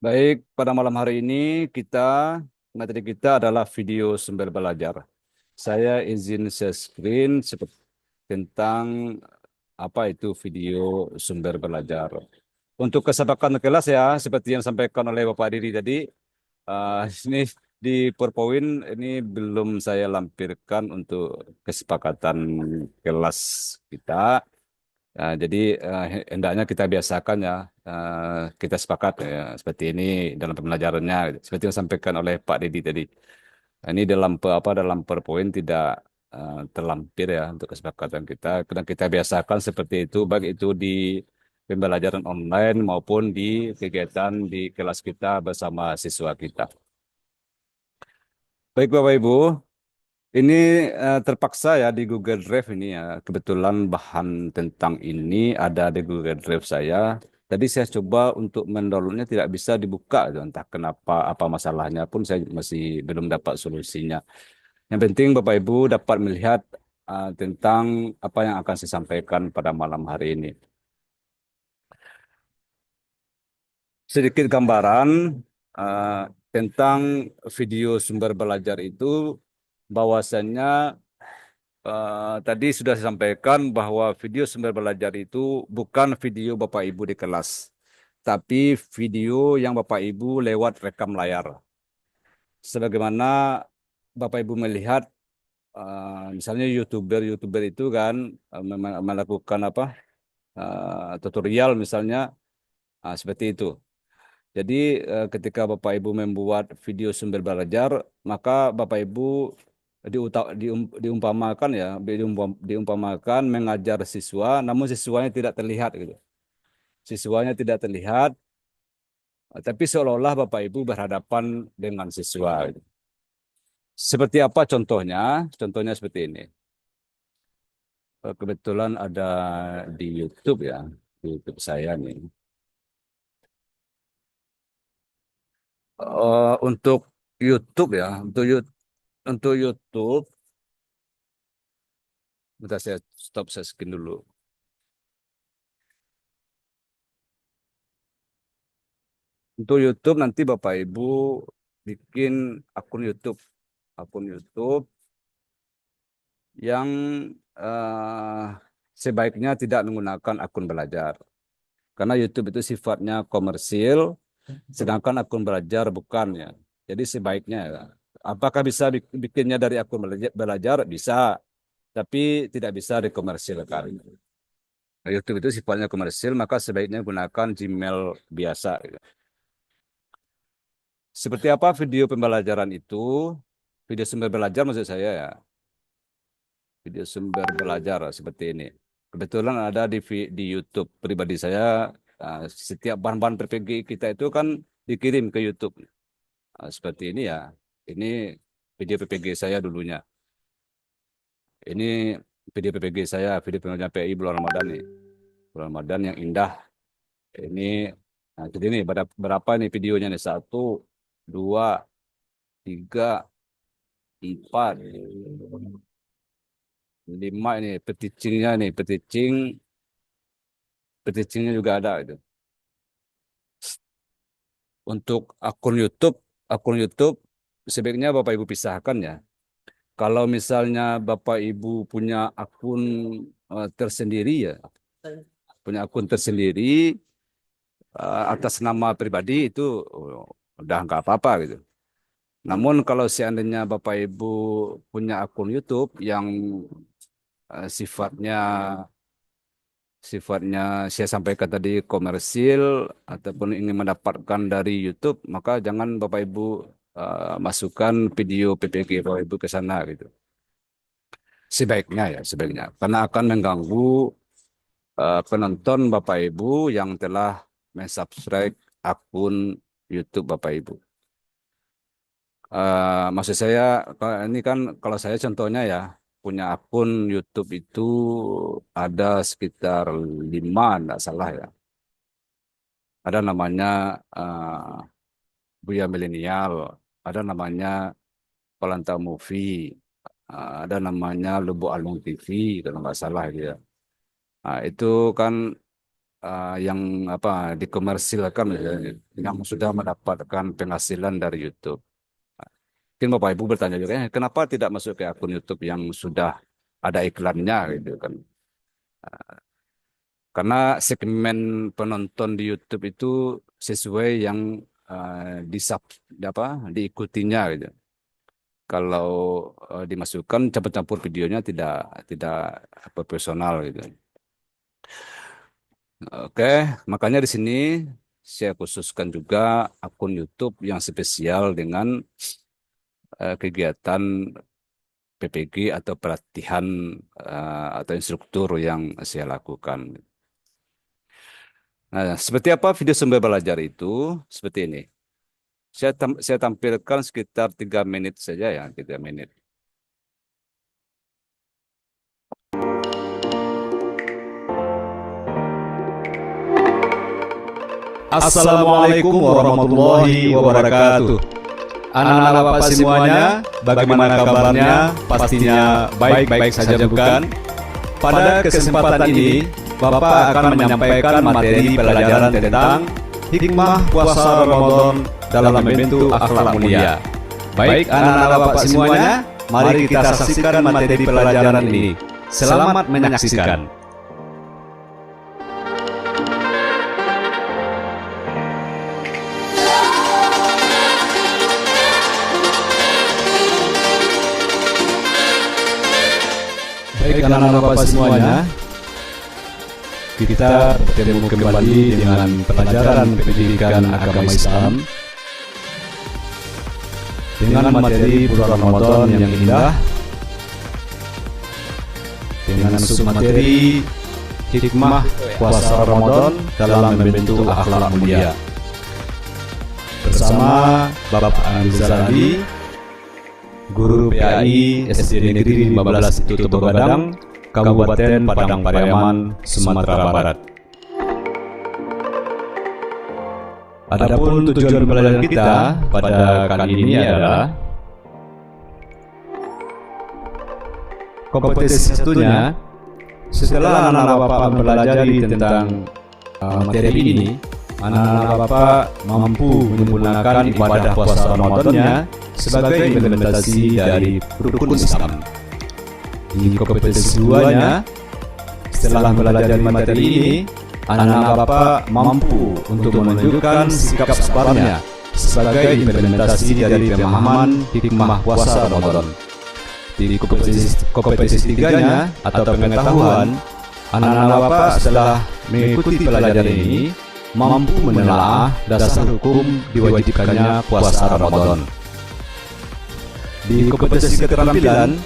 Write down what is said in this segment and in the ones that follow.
Baik, pada malam hari ini materi kita adalah video sumber belajar. Saya izin share screen tentang apa itu video sumber belajar. Untuk kesepakatan kelas ya, seperti yang disampaikan oleh Bapak Didi tadi, ini di PowerPoint ini belum saya lampirkan untuk kesepakatan kelas kita. Jadi hendaknya kita biasakan ya, kita sepakat ya, seperti ini dalam pembelajarannya, gitu. Seperti yang disampaikan oleh Pak Dedi tadi. Ini dalam PowerPoint tidak terlampir ya untuk kesepakatan kita. Karena kita biasakan seperti itu, baik itu di pembelajaran online maupun di kegiatan di kelas kita bersama siswa kita. Baik Bapak Ibu, ini terpaksa ya di Google Drive ini ya. Kebetulan bahan tentang ini ada di Google Drive saya. Tadi saya coba untuk mendownloadnya tidak bisa dibuka, gitu. Entah kenapa, apa masalahnya pun saya masih belum dapat solusinya. Yang penting Bapak Ibu dapat melihat tentang apa yang akan saya sampaikan pada malam hari ini. Sedikit gambaran uh, tentang video sumber belajar itu, bahwasannya tadi sudah saya sampaikan bahwa video sumber belajar itu bukan video Bapak Ibu di kelas, tapi video yang Bapak Ibu lewat rekam layar. Sebagaimana Bapak Ibu melihat, misalnya YouTuber itu kan melakukan apa, tutorial misalnya, seperti itu. Jadi ketika Bapak Ibu membuat video sumber belajar, maka Bapak Ibu diumpamakan ya, diumpamakan mengajar siswa, namun siswanya tidak terlihat gitu. Siswanya tidak terlihat, tapi seolah-olah Bapak Ibu berhadapan dengan siswa, gitu. Seperti apa contohnya? Contohnya seperti ini. Kebetulan ada di YouTube ya, di YouTube saya nih. Untuk YouTube ya, untuk YouTube, bentar saya stop saya skin dulu. Untuk YouTube nanti Bapak Ibu bikin akun YouTube, akun YouTube yang eh, sebaiknya tidak menggunakan akun belajar. Karena YouTube itu sifatnya komersil, sedangkan akun belajar bukan ya. Jadi sebaiknya ya. Apakah bisa bikinnya dari akun belajar? Bisa, tapi tidak bisa dikomersilkan. Nah, YouTube itu sifatnya komersil, maka sebaiknya gunakan Gmail biasa, gitu. Seperti apa video pembelajaran itu? Video sumber belajar maksud saya ya. Video sumber belajar seperti ini. Kebetulan ada di YouTube pribadi saya. Setiap bahan-bahan PPG kita itu kan dikirim ke YouTube. Seperti ini ya. Ini video PPG saya dulunya. Ini video PPG saya, video pengajian PI bulan Ramadan nih. Bulan Ramadan yang indah. Ini, jadi ini berapa nih videonya nih? Satu, dua, tiga, empat, lima ini peticingnya nih, peticingnya juga ada itu. Untuk akun YouTube sebaiknya Bapak Ibu pisahkan ya. Kalau misalnya Bapak Ibu punya akun tersendiri ya, punya akun tersendiri atas nama pribadi itu, udah nggak apa-apa gitu. Namun kalau seandainya Bapak Ibu punya akun YouTube yang sifatnya sifatnya saya sampaikan tadi komersil ataupun ingin mendapatkan dari YouTube, maka jangan Bapak Ibu masukkan video PPG Bapak Ibu ke sana gitu. Sebaiknya ya, sebaiknya. Karena akan mengganggu penonton Bapak Ibu yang telah mensubscribe akun YouTube Bapak Ibu. Maksud saya, ini kan kalau saya contohnya ya, punya akun YouTube itu ada sekitar 5, enggak salah ya. Ada namanya Buya Milenial, ada namanya Polanta Movie, ada namanya Lubuk Alung TV, kalau nggak salah gitu ya. Nah, itu kan yang apa dikomersilkan ya, yang sudah mendapatkan penghasilan dari YouTube. Mungkin Bapak Ibu bertanya juga, kenapa tidak masuk ke akun YouTube yang sudah ada iklannya gitu kan? Karena segmen penonton di YouTube itu sesuai yang disub apa diikutinya gitu. Kalau dimasukkan campur-campur videonya tidak profesional gitu. Oke, makanya di sini saya khususkan juga akun YouTube yang spesial dengan kegiatan PPG atau pelatihan atau instruktur yang saya lakukan. Nah, seperti apa video sumber belajar itu? Seperti ini. Saya tampilkan sekitar 3 menit saja ya, 3 menit. Assalamualaikum warahmatullahi wabarakatuh. Anak-anak Bapak semuanya, bagaimana kabarnya? Pastinya baik-baik saja bukan? Pada kesempatan ini, Bapak akan menyampaikan materi pelajaran tentang hikmah puasa Ramadan dalam membentuk akhlak mulia. Baik anak-anak Bapak semuanya, mari kita saksikan materi pelajaran ini. Selamat menyaksikan. Baik anak-anak Bapak semuanya, kita bertemu kembali dengan pelajaran pendidikan agama Islam dengan materi bulan Ramadan yang indah, dengan submateri hikmah puasa Ramadan dalam membentuk akhlak mulia, bersama Bapak Anizal Ali, Guru PAI SD Negeri 15 Tutup Begadang, Kabupaten Padang Pariaman, Sumatera Barat. Adapun tujuan pelajaran kita pada kali ini adalah kompetisi satunya. Setelah anak-anak Bapak mempelajari tentang materi ini, anak-anak Bapak mampu menggunakan ibadah puasa Ramadannya sebagai implementasi dari rukun Islam. Di kompetisi keduanya, setelah mempelajari materi ini, anak-anak Bapak mampu untuk menunjukkan sikap sabarnya sebagai implementasi dari pemahaman hikmah puasa Ramadan. Di kompetisi tiganya atau pengetahuan, anak-anak Bapak setelah mengikuti pelajaran ini mampu menelaah dasar hukum diwajibkannya puasa Ramadan. Di kompetisi keterampilan,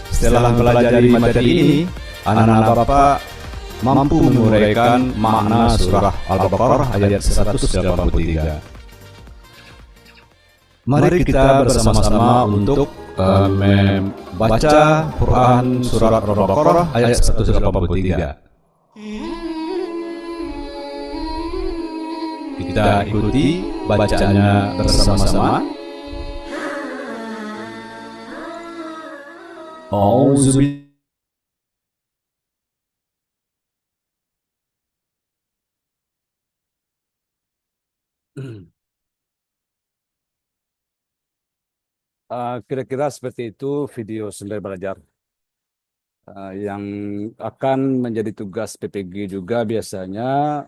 setelah mempelajari materi ini, anak-anak Bapak mampu menguraikan makna surah Al-Baqarah ayat 183. Mari kita bersama-sama untuk membaca Quran surat Al-Baqarah ayat 183. Kita ikuti bacaannya bersama-sama. Kira-kira seperti itu video sumber belajar yang akan menjadi tugas PPG juga biasanya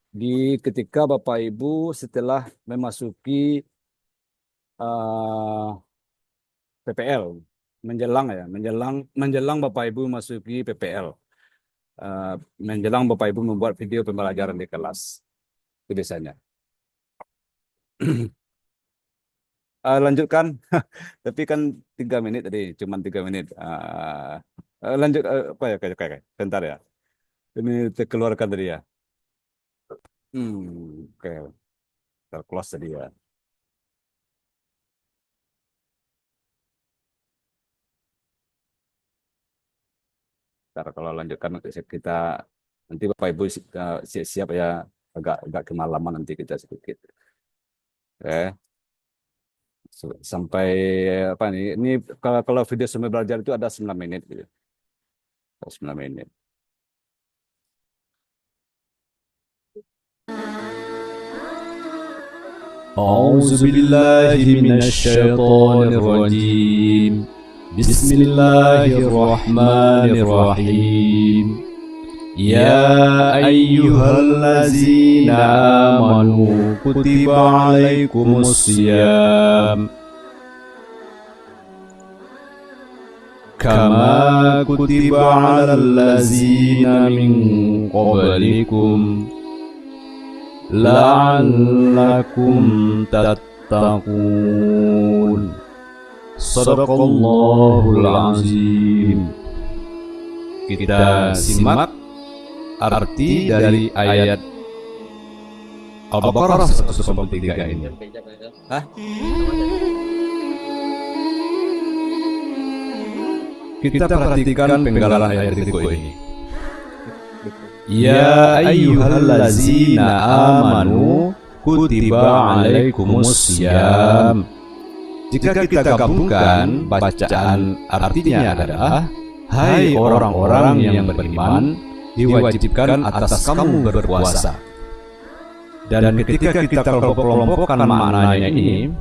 di ketika Bapak Ibu setelah memasuki PPL menjelang ya menjelang Bapak Ibu memasuki PPL menjelang Bapak Ibu membuat video pembelajaran di kelas itu biasanya. Lanjutkan, tapi kan 3 menit tadi, cuma 3 menit. Lanjut, apa ya, kayak, bentar ya. Ini dikeluarkan tadi ya. Oke, terclose tadi ya. Ntar kalau lanjutkan kita nanti Bapak Ibu siap-siap ya, agak kemalaman nanti kita sedikit. Oke. Sampai apa nih? Ini kalau video sumber belajar itu ada 9 menit gitu. 9 menit. أعوذ بالله من الشيطان الرجيم بسم الله الرحمن الرحيم يا أيها الذين آمنوا كتب عليكم الصيام كما كتب على الذين من قبلكم لعلكم تتقون Sadaqallahul Azim. Kita simak arti dari ayat Al-Baqarah 183 ini. Kita perhatikan penggalan ayat berikut ini. Ya ayyuhallazina amanu kutiba alaikumussyam. Jika kita gabungkan, bacaan artinya adalah, hai orang-orang yang beriman, diwajibkan atas kamu berpuasa. Dan ketika kita kelompok-kelompokkan maknanya ini,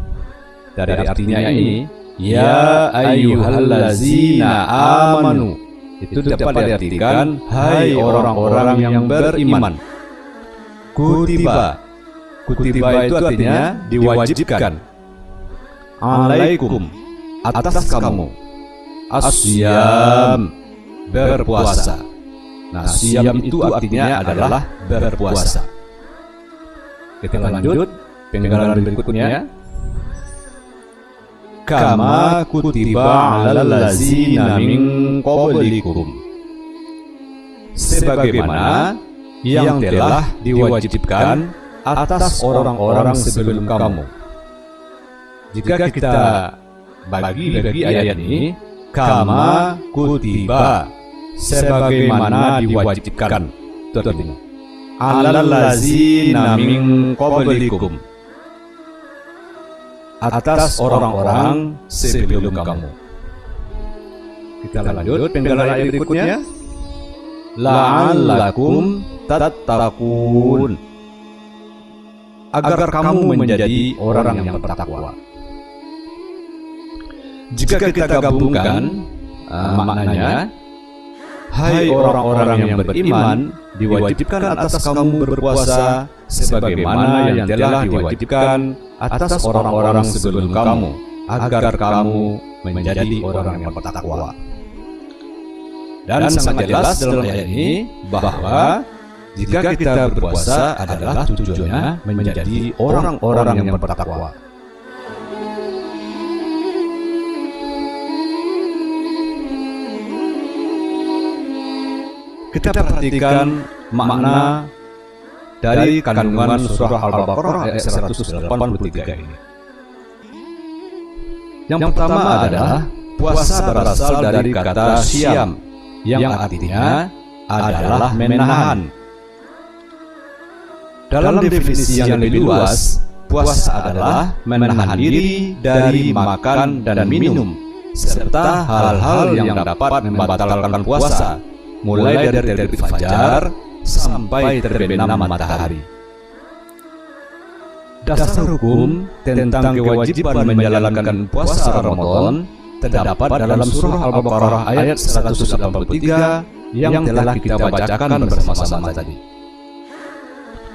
dari artinya ini, ya ayyuhallazina amanu, itu dapat diartikan, hai orang-orang yang beriman. Kutiba itu artinya diwajibkan. Alaikum, atas kamu. Asyam, berpuasa. Nah, siam itu artinya adalah berpuasa. Kita lanjut penggalan berikutnya. Kama kutiba alal ladzina min qablikum. Sebagaimana yang telah diwajibkan atas orang-orang sebelum kamu. Jika kita bagi ayat ini, kama kutiba, sebagaimana diwajibkan, itu artinya alal ladzina min qablikum, atas orang-orang sebelum kamu. Kita lanjut penggalan ayat berikutnya. La'allakum tattaqun, agar kamu menjadi orang yang bertakwa. Jika kita gabungkan maknanya, hai orang-orang yang beriman, diwajibkan atas kamu berpuasa sebagaimana yang telah diwajibkan atas orang-orang sebelum kamu, agar kamu menjadi orang yang bertakwa. Dan sangat jelas dalam ayat ini bahwa jika kita berpuasa adalah tujuannya menjadi orang-orang yang bertakwa. Kita perhatikan makna dari kandungan surah Al-Baqarah ayat 183 ini. Yang pertama adalah puasa berasal dari kata syam, yang artinya adalah menahan. Dalam definisi yang lebih luas, puasa adalah menahan diri dari makan dan minum, serta hal-hal yang dapat membatalkan puasa, mulai dari terbit fajar sampai terbenam matahari. Dasar hukum tentang kewajiban menjalankan puasa Ramadan terdapat dalam surah Al-Baqarah ayat 183 yang telah kita bacakan bersama-sama tadi.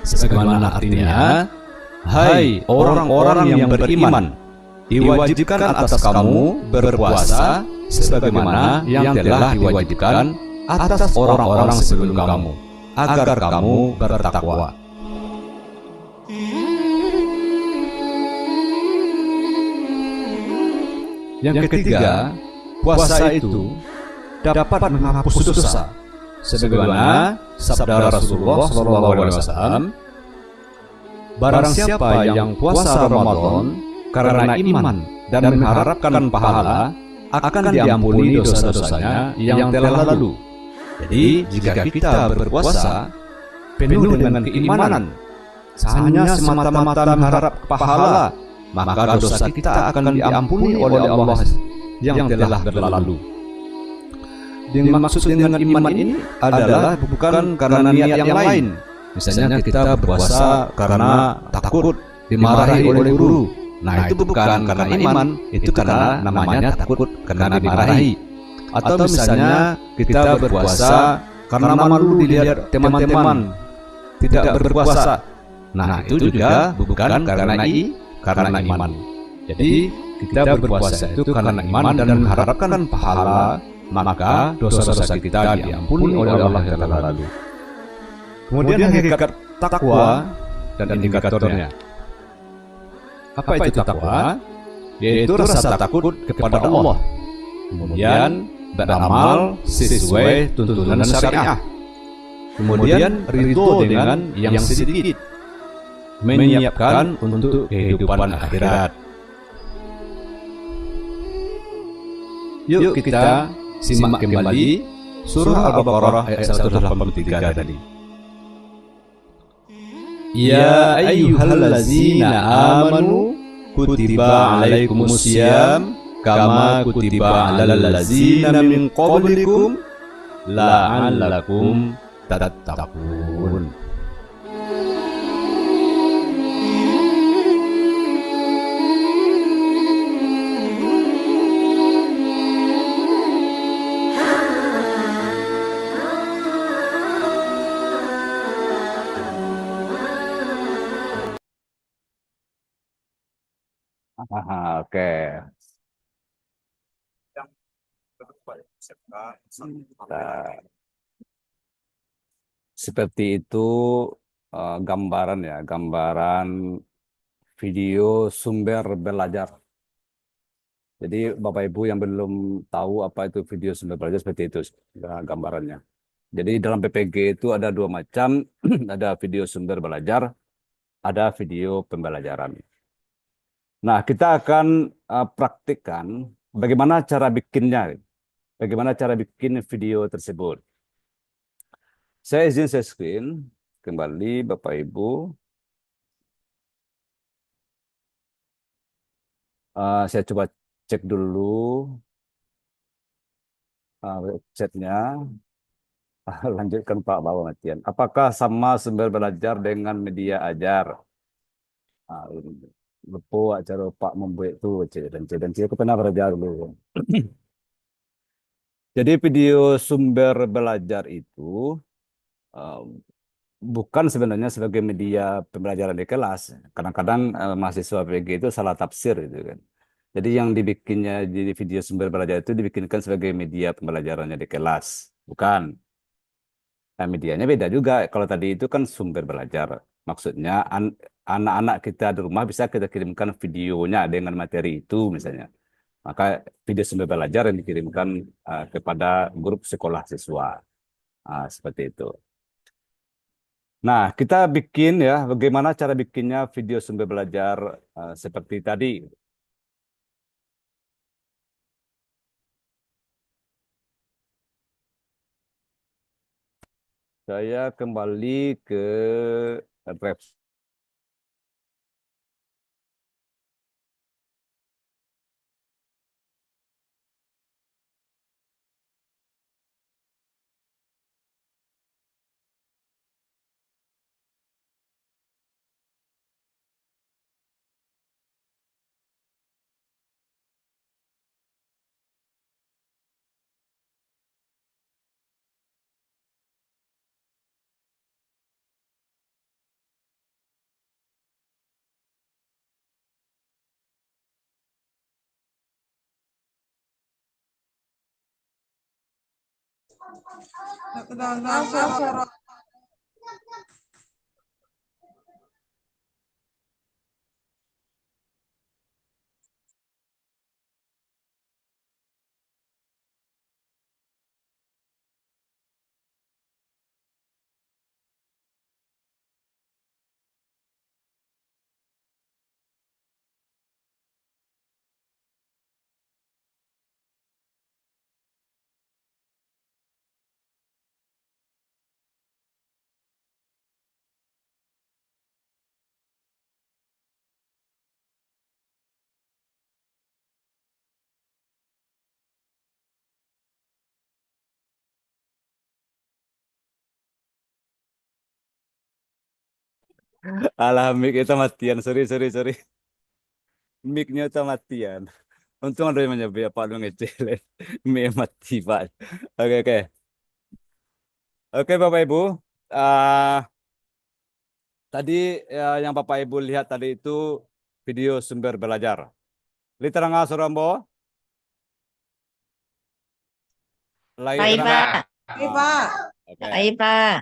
Sebagaimana artinya, hai orang-orang yang beriman, diwajibkan atas kamu berpuasa sebagaimana yang telah diwajibkan atas orang-orang sebelum kamu, agar kamu bertakwa. Yang ketiga, puasa itu dapat menghapus dosa, sebagaimana sabda Rasulullah SAW, barang siapa yang puasa Ramadan karena iman dan mengharapkan pahala, akan diampuni dosa-dosanya yang telah lalu. Jadi jika kita berpuasa penuh dengan keimanan, hanya semata-mata mengharap pahala, maka dosa kita akan diampuni oleh Allah yang telah berlalu. Yang maksud dengan iman ini adalah bukan karena niat yang lain. Misalnya kita berpuasa karena takut dimarahi oleh guru. Nah, itu bukan karena iman, itu karena namanya takut karena dimarahi. Atau misalnya kita berpuasa karena malu dilihat teman-teman tidak berpuasa. Nah, itu juga bukan karena iman. Jadi kita berpuasa itu karena iman dan mengharapkan pahala, maka dosa-dosa kita diampuni oleh Allah Ta'ala. Kemudian hakikat takwa dan indikatornya. Apa itu takwa? Yaitu rasa takut kepada Allah, kemudian beramal sesuai tuntunan syariah, kemudian ridho dengan yang sedikit, menyiapkan untuk kehidupan akhirat. Yuk kita simak kembali surah Al-Baqarah ayat 183 tadi. Ya ayyuhallazina amanu kutiba alaikumusiyam kama kutiba alal ladzina min qablikum la'allakum tattaqun. Oke. Nah, seperti itu gambaran ya, gambaran video sumber belajar. Jadi Bapak Ibu yang belum tahu apa itu video sumber belajar seperti itu gambarannya. Jadi dalam PPG itu ada dua macam, ada video sumber belajar, ada video pembelajaran. Nah, kita akan praktikkan bagaimana cara bikinnya, bagaimana cara bikin video tersebut. Saya izin share screen kembali Bapak Ibu. Saya coba cek dulu websitenya. Lanjutkan Pak Bawa Matian. Apakah sama sumber belajar dengan media ajar? Lepo acara Pak membuat itu dan aku pernah belajar dulu. Jadi video sumber belajar itu eh, bukan sebenarnya sebagai media pembelajaran di kelas. Kadang-kadang mahasiswa PG itu salah tafsir gitu kan. Jadi yang dibikinnya di video sumber belajar itu dibikinkan sebagai media pembelajarannya di kelas, bukan. Nah, medianya beda juga. Kalau tadi itu kan sumber belajar. Maksudnya anak-anak kita di rumah bisa kita kirimkan videonya dengan materi itu misalnya. Maka video sumber belajar yang dikirimkan kepada grup sekolah siswa. Seperti itu. Nah, kita bikin ya, bagaimana cara bikinnya video sumber belajar seperti tadi. Saya kembali ke drive Alah, mic itu matian. Sorry, sorry, sorry. Mic-nya itu matian. Untung ada yang menyebut Pak lu ngecilin. Mic mati, Pak. Oke, oke. Oke, Bapak Ibu. Ah, tadi yang Bapak Ibu lihat tadi itu video sumber belajar. Literanga Surambo, lagi Baik, teranga. Pak. Oke, Ah, Pak. oke, Baik, Pak.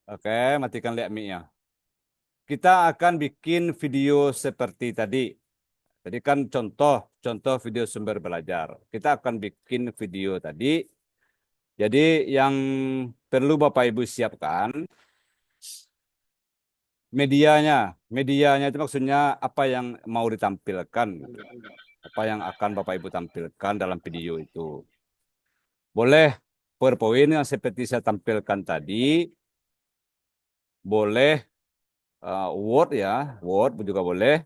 oke, matikan lihat mic-nya. Kita akan bikin video seperti tadi. Tadi kan contoh video sumber belajar. Kita akan bikin video tadi. Jadi yang perlu Bapak Ibu siapkan medianya itu maksudnya apa yang mau ditampilkan, apa yang akan Bapak Ibu tampilkan dalam video itu. Boleh PowerPoint yang seperti saya tampilkan tadi, boleh Word ya, Word juga boleh,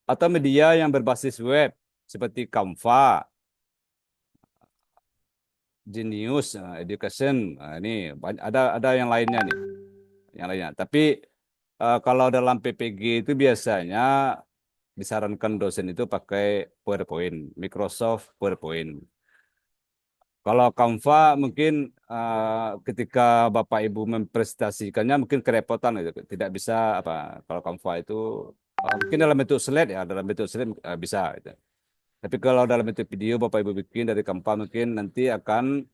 atau media yang berbasis web seperti Canva, Genius, Education. Nah, ini ada yang lainnya nih, yang lainnya. Tapi kalau dalam PPG itu biasanya disarankan dosen itu pakai PowerPoint, Microsoft PowerPoint. Kalau Canva mungkin ketika Bapak Ibu mempresentasikannya mungkin kerepotan gitu. Tidak bisa apa kalau Canva itu mungkin dalam bentuk slide ya, dalam bentuk slide bisa gitu. Tapi kalau dalam bentuk video Bapak Ibu bikin dari Canva mungkin nanti akan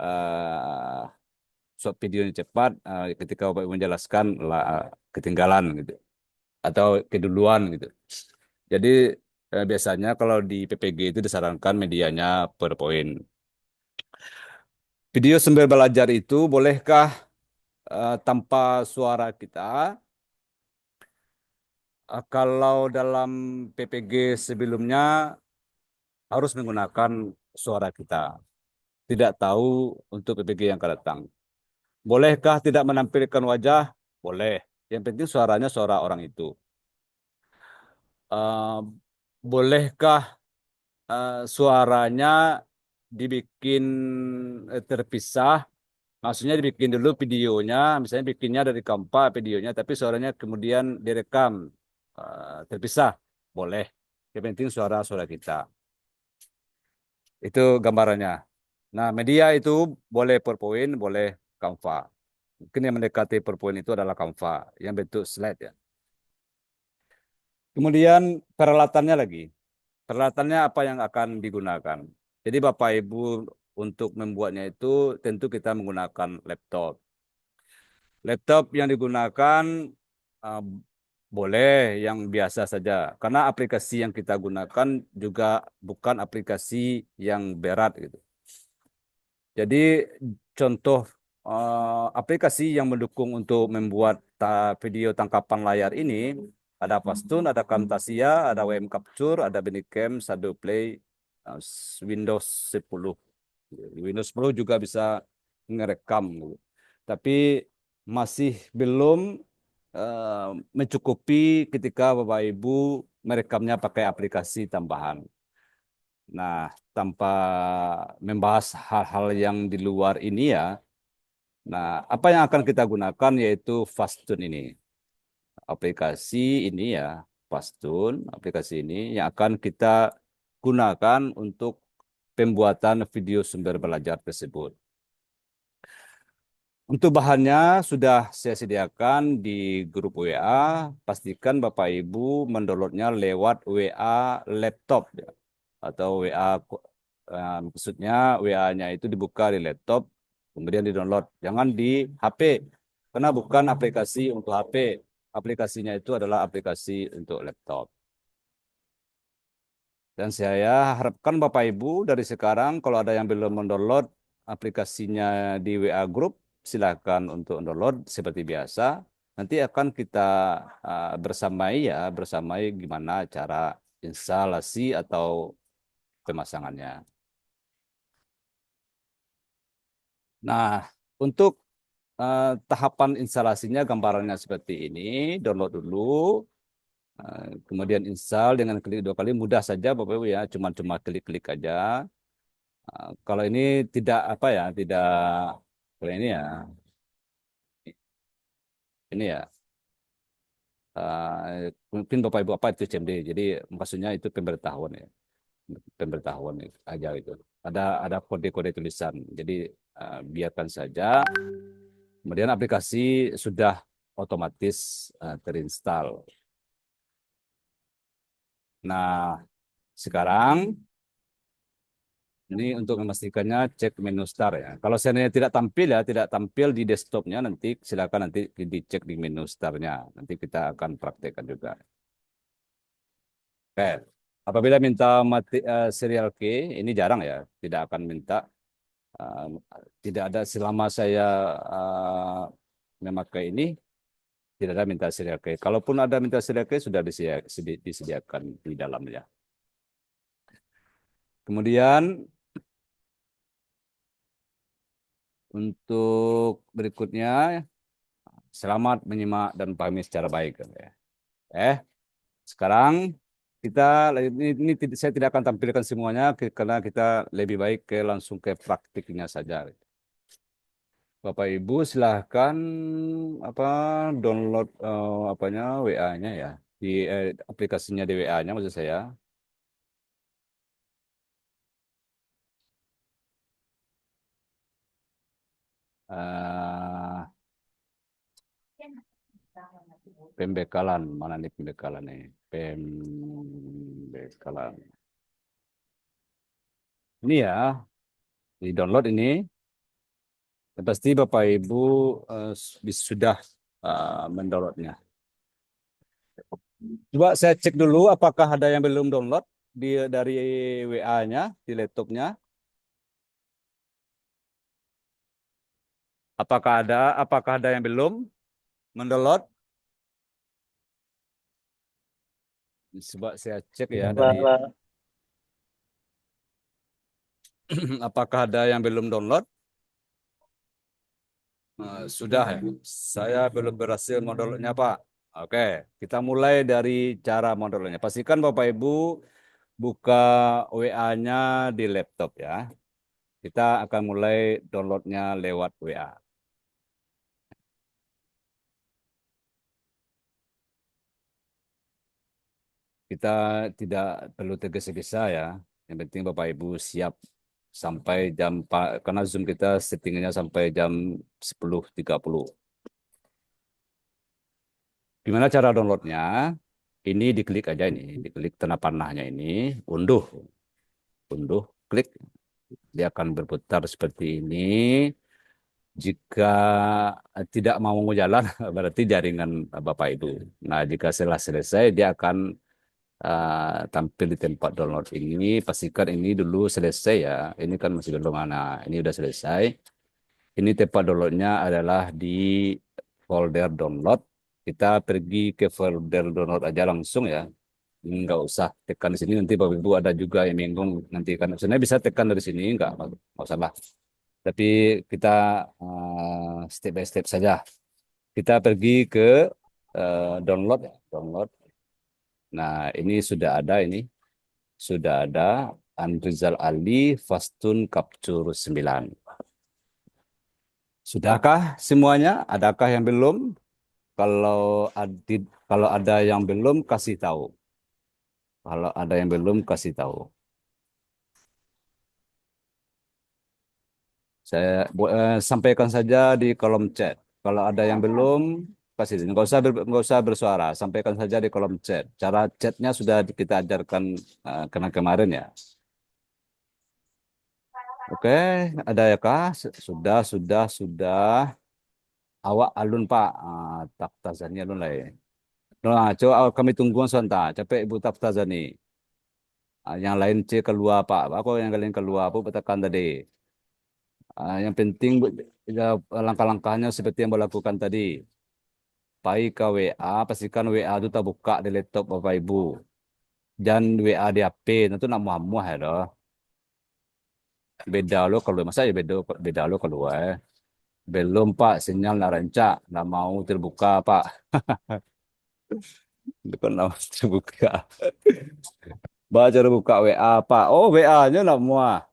eh short videonya cepat ketika Bapak Ibu menjelaskan ketinggalan gitu atau keduluan gitu. Jadi biasanya kalau di PPG itu disarankan medianya PowerPoint. Video sumber belajar itu bolehkah tanpa suara kita? Kalau dalam PPG sebelumnya harus menggunakan suara kita. Tidak tahu untuk PPG yang akan datang. Bolehkah tidak menampilkan wajah? Boleh. Yang penting suaranya suara orang itu. Eh, bolehkah suaranya dibikin terpisah? Maksudnya dibikin dulu videonya, misalnya bikinnya dari Canva videonya, tapi suaranya kemudian direkam terpisah. Boleh. Yang penting suara-suara kita. Itu gambarannya. Nah, media itu boleh PowerPoint, boleh Canva. Mungkin yang mendekati PowerPoint itu adalah Canva, yang bentuk slide ya. Kemudian peralatannya lagi. Peralatannya apa yang akan digunakan? Jadi Bapak Ibu untuk membuatnya itu tentu kita menggunakan laptop. Laptop yang digunakan uh, boleh yang biasa saja. Karena aplikasi yang kita gunakan juga bukan aplikasi yang berat gitu. Jadi contoh aplikasi yang mendukung untuk membuat video tangkapan layar ini ada Pastun, ada Camtasia, ada WM Capture, ada Bandicam, Shadow Play, uh, Windows 10. Windows 10 juga bisa ngerekam, gitu. Tapi masih belum eh, mencukupi ketika Bapak Ibu merekamnya pakai aplikasi tambahan. Nah, tanpa membahas hal-hal yang di luar ini ya. Nah, apa yang akan kita gunakan yaitu Fastun ini. Aplikasi ini ya, Fastun, aplikasi ini yang akan kita gunakan untuk pembuatan video sumber belajar tersebut. Untuk bahannya sudah saya sediakan di grup WA. Pastikan Bapak Ibu mendownloadnya lewat WA laptop ya. Atau WA maksudnya WA-nya itu dibuka di laptop kemudian di-download. Jangan di HP karena bukan aplikasi untuk HP. Aplikasinya itu adalah aplikasi untuk laptop. Dan saya harapkan Bapak Ibu dari sekarang kalau ada yang belum mendownload aplikasinya di WA Group, silakan untuk download seperti biasa. Nanti akan kita bersamai gimana cara instalasi atau pemasangannya. Nah, untuk tahapan instalasinya gambarannya seperti ini, download dulu, kemudian install dengan klik 2 kali, mudah saja Bapak Ibu ya, cuma klik-klik aja. Kalau ini tidak apa ya, tidak kalau ini ya, ini ya. mungkin Bapak Ibu apa itu CMD. Jadi maksudnya itu pemberitahuan ya. Pemberitahuan aja itu. Ada kode-kode tulisan. Jadi biarkan saja. Kemudian aplikasi sudah otomatis terinstall. Nah, sekarang ini untuk memastikannya cek menu start ya. Kalau seandainya tidak tampil ya, tidak tampil di desktopnya, nanti silakan nanti dicek di menu startnya. Nanti kita akan praktekkan juga. Oke. Apabila minta serial key, ini jarang ya, tidak akan minta. eh, Tidak ada selama saya memakai ini, tidak ada minta serial key. Kalaupun ada minta serial key, sudah disediakan di dalamnya. Kemudian untuk berikutnya, selamat menyimak dan pahami secara baik. Ya. Sekarang kita saya tidak akan tampilkan semuanya karena kita lebih baik langsung ke praktiknya saja. Bapak Ibu silahkan apa download apanya WA-nya ya di aplikasinya di WA-nya maksud saya. Eh, Pembekalan mana nih pembekalan nih? Pembekalan. Ini ya, di download ini. Pasti Bapak Ibu sudah mendownloadnya. Coba saya cek dulu apakah ada yang belum download dari WA-nya di laptopnya. Apakah ada yang belum mendownload? Coba saya cek ya dari apakah ada yang belum download? Sudah ya. Saya belum berhasil mendownloadnya, Pak. Oke, kita mulai dari cara mendownloadnya. Pastikan Bapak Ibu buka WA-nya di laptop ya. Kita akan mulai downloadnya lewat WA. Kita tidak perlu tergesa-gesa ya. Yang penting Bapak Ibu siap sampai karena Zoom kita settingnya sampai jam 10.30. Gimana cara downloadnya? Ini diklik aja ini, diklik tanda panahnya ini, unduh, unduh, klik. Dia akan berputar seperti ini. Jika tidak mau jalan, berarti jaringan Bapak Ibu. Nah, jika setelah selesai, dia akan tampil di tempat download ini. Pastikan ini dulu selesai ya. Ini kan masih belum mana. Ini udah selesai. Ini tempat downloadnya adalah di folder download. Kita pergi ke folder download aja langsung ya. Nggak usah tekan di sini. Nanti Bapak Ibu ada juga yang bingung. Nanti kan sebenarnya bisa tekan dari sini. Nggak usah lah. Tapi kita step by step saja. Kita pergi ke download ya. Download. Nah, ini sudah ada ini. Sudah ada Anrizal Ali Fastun Capture 9. Sudahkah semuanya? Adakah yang belum? Kalau kalau ada yang belum kasih tahu. Kalau ada yang belum kasih tahu. Saya sampaikan saja di kolom chat. Kalau ada yang belum kasih nggak usah bersuara. Sampaikan saja di kolom chat. Cara chatnya sudah kita ajarkan kena kemarin ya. Oke, ada ya kah? Sudah. Awak alun Pak, tak tazani alun lah ya. Nah, coba kami tunggu sebentar. Capek Ibu Taftazani. Yang lain C keluar Pak. Aku yang kalian keluar aku tekan tadi. Yang penting ya, langkah-langkahnya seperti yang berlakukan tadi. Pai ke WA, pastikan WA itu tak buka di laptop Bapak Ibu. Jangan WA di HP, itu nak muah-muah ya doh. Beda lo kalau masa ya beda lo keluar. Belum Pak, sinyal nak rancak, nak mau terbuka Pak. Bukan nak terbuka. Baca buka WA Pak. Oh WA-nya nak muah.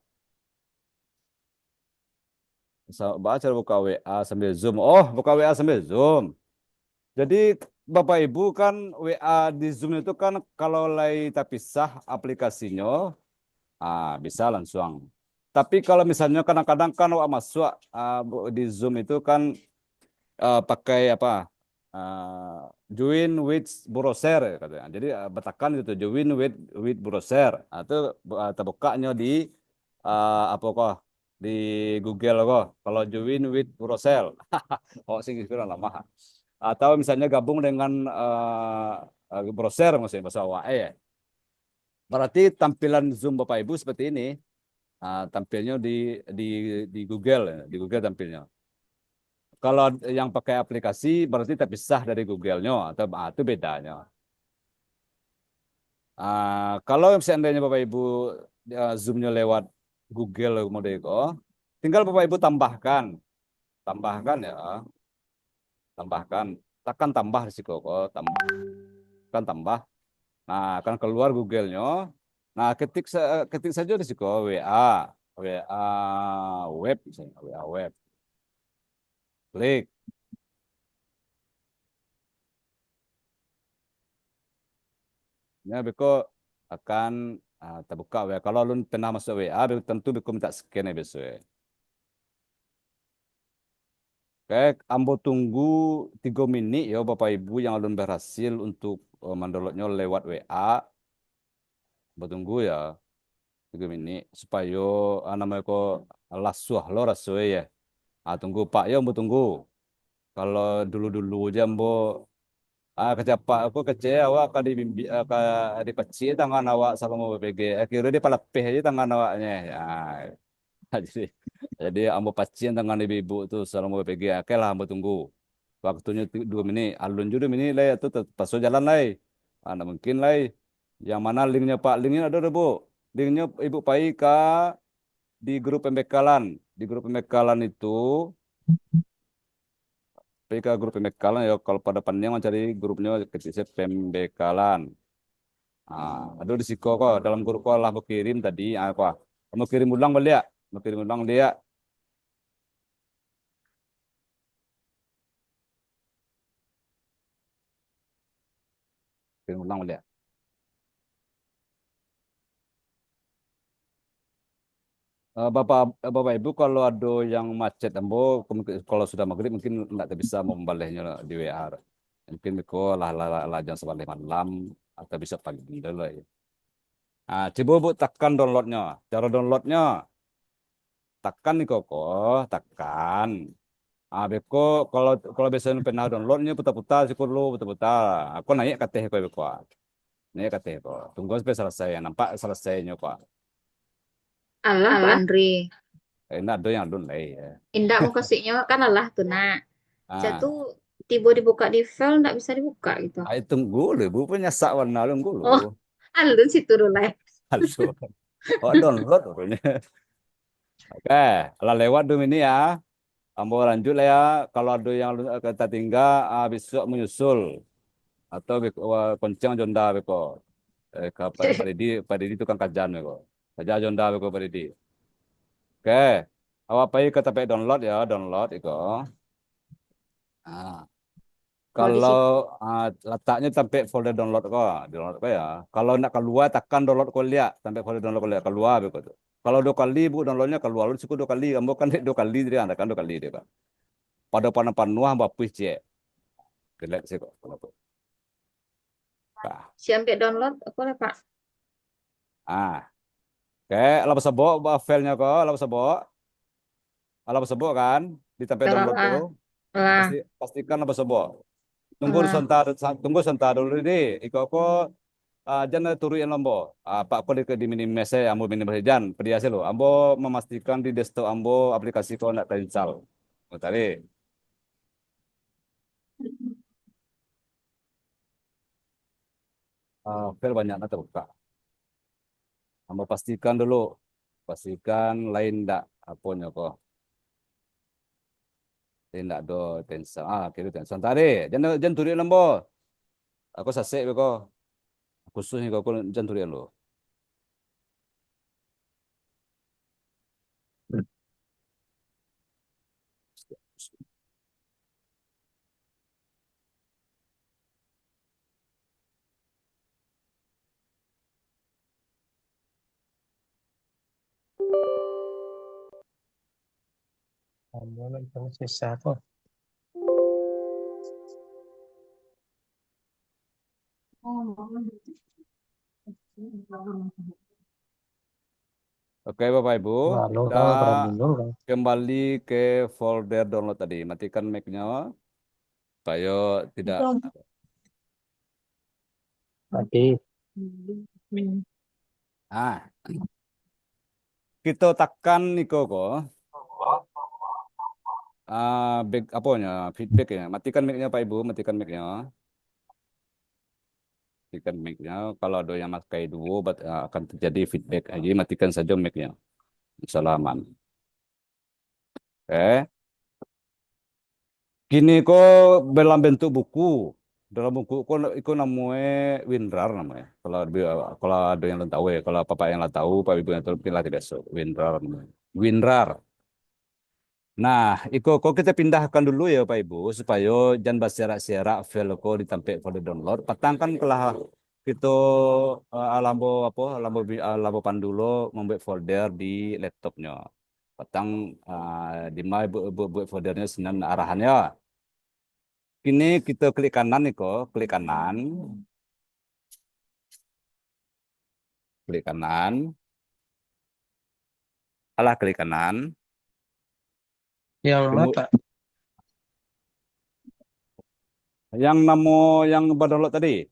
Baca buka WA sambil Zoom. Oh buka WA sambil Zoom. Jadi Bapak Ibu kan WA di Zoom itu kan kalau lagi terpisah aplikasinya, bisa langsung. Tapi kalau misalnya kadang-kadang kan awak masuk di Zoom itu kan pakai apa? Join with browser katanya. Jadi betakan itu join with browser. Itu terbukanya di apa kok di Google kok. Kalau join with browser, oh sing kira lama. Atau misalnya gabung dengan browser maksudnya bahasa WAE ya. Berarti tampilan Zoom Bapak Ibu seperti ini. Tampilnya di di Google ya, di Google tampilnya. Kalau yang pakai aplikasi berarti terpisah dari Google-nya atau itu bedanya. Kalau seandainya Bapak Ibu Zoom-nya lewat Google Modeko, tinggal Bapak Ibu tambahkan ya, tambahkan, tekan tambah di situ kok, tambahkan tambah. Nah, akan keluar Google-nya. Nah, ketik saja di situ WA web misalnya, WA web. Klik. Ya, Beko akan terbuka WA. Kalau lu pernah masuk WA, tentu Beko minta scan ya besok. Ya. Oke, ambo tunggu 3 menit ya Bapak Ibu yang belum berhasil untuk mendownloadnya lewat WA. Ambo tunggu ya 3 menit supaya namanya kok lasuh lo rasanya ya. Tunggu Pak ya ambo tunggu. Kalau dulu-dulu aja ambo kecepak aku kecewa kali di peci tangan awak sama mau BPG. Akhirnya dia palepeh aja tangan awaknya. Ya, jadi ambo pacien tangan ibu-ibu tuh selama BPG. Oke lah ambo tunggu. Waktunya 2 menit. Alun juga menit lah itu pas jalan lah. Nah, mungkin lah. Yang mana linknya Pak? Linknya ada Bu. Linknya Ibu Pai di grup pembekalan. Di grup pembekalan itu PK grup pembekalan ya kalau pada panjang mencari grupnya ketik pembekalan. Aduh di siko kok dalam grup kok lah mau kirim tadi apa? Mau kirim ulang balik ya? Mau kirim ulang dia, kirim ulang balik. Bapak Ibu kalau ada yang macet ambo kalau sudah maghrib mungkin nggak bisa membalehnya di WA. Mungkin Miko lah jam 11 malam atau bisa pagi dulu ya. Coba Bu tekan downloadnya. Cara downloadnya tekan nih kok, tekan. Beko kalau biasanya pernah downloadnya putar-putar sih lu putar-putar. Aku naik ke teh kok Beko. Naik ke teh kok. Tunggu sampai selesai. Nampak selesainya Pak. Alah Pak Andri, Enak ada yang download ya. indak mau kasihnya kan alah tuh nak. Saya Ah. tuh tiba dibuka di file ndak bisa dibuka gitu. Tunggu dulu, bu punya sak warna tunggu dulu. Oh, alun situ dulu lah. Palsu. Oh, download rupanya. Oke, kalau lewat dulu ini ya. Ambo lanjut lah ya. Kalau ada yang kita tinggal, besok menyusul. Atau konceng jonda beko. Pak Didi tukang kajian beko. Kajian jonda beko Pak Didi. Oke, awak pergi ke tempat download ya, download itu. Ah, Oh, di kalau situ. letaknya sampai folder download kok ya. Kalau nak keluar tekan download kau lihat sampai folder download kau lihat keluar begitu. Kalau 2 kali bu downloadnya keluar lu cukup 2 kali, kamu kan 2 kali dia anda kan 2 kali dia kan. Pada panan nuah bapus cek. Kelek sih kok. Nah, Sampai download apa lah Pak? ah, kayak lapis sebok filenya kok, lapis sebok, kan di tempat Lah, download tuh. lah. Pastikan lapis sebok. Lah. Tunggu sebentar dulu deh. Iko kok jangan turunin ambo. Pak ko di mini mese ambo mini berjan. Pediasi lo. Ambo memastikan di desktop ambo aplikasi ko nak terinstall. Oh, tadi. File banyak nak terbuka. Ambo pastikan dulu. Pastikan lain ndak aponya kok. Lain ndak do tensor. Kira tensor tadi. Jangan turunin ambo. Aku sasek ko. Khusus ni ko jangan turunin lo. Susah kok. Oke, Bapak Ibu, Lalu kita kalau bermundur kan. kembali ke folder download tadi. Matikan mic-nya supaya tidak. Tadi Ah, kita tekan Niko kok. Back apanya feedback ya. Matikan mic-nya Pak Ibu, matikan mic-nya. Matikan mic-nya. Kalau ada yang pakai duo akan terjadi feedback. Jadi matikan saja mic-nya. Salaman. Oke. Kini kok dalam bentuk buku. Dalam buku kok itu namanya WinRAR namanya. Kalau ada yang tahu ya, kalau Bapak yang tahu, Pak Ibu yang tahu mungkin lah tidak so. WinRAR namanya. WinRAR. Nah, itu kok kita pindahkan dulu ya Pak Ibu supaya jangan berserak-serak file kok ditampil folder download. Patangkan kelah kita Alambo apa Alambo Pandulo membuat folder di laptopnya. Patang di mana buat foldernya senang arahannya. Kini kita klik kanan nih kok, klik kanan, klik kanan, klik kanan. yang Kemu- mata yang yang download tadi,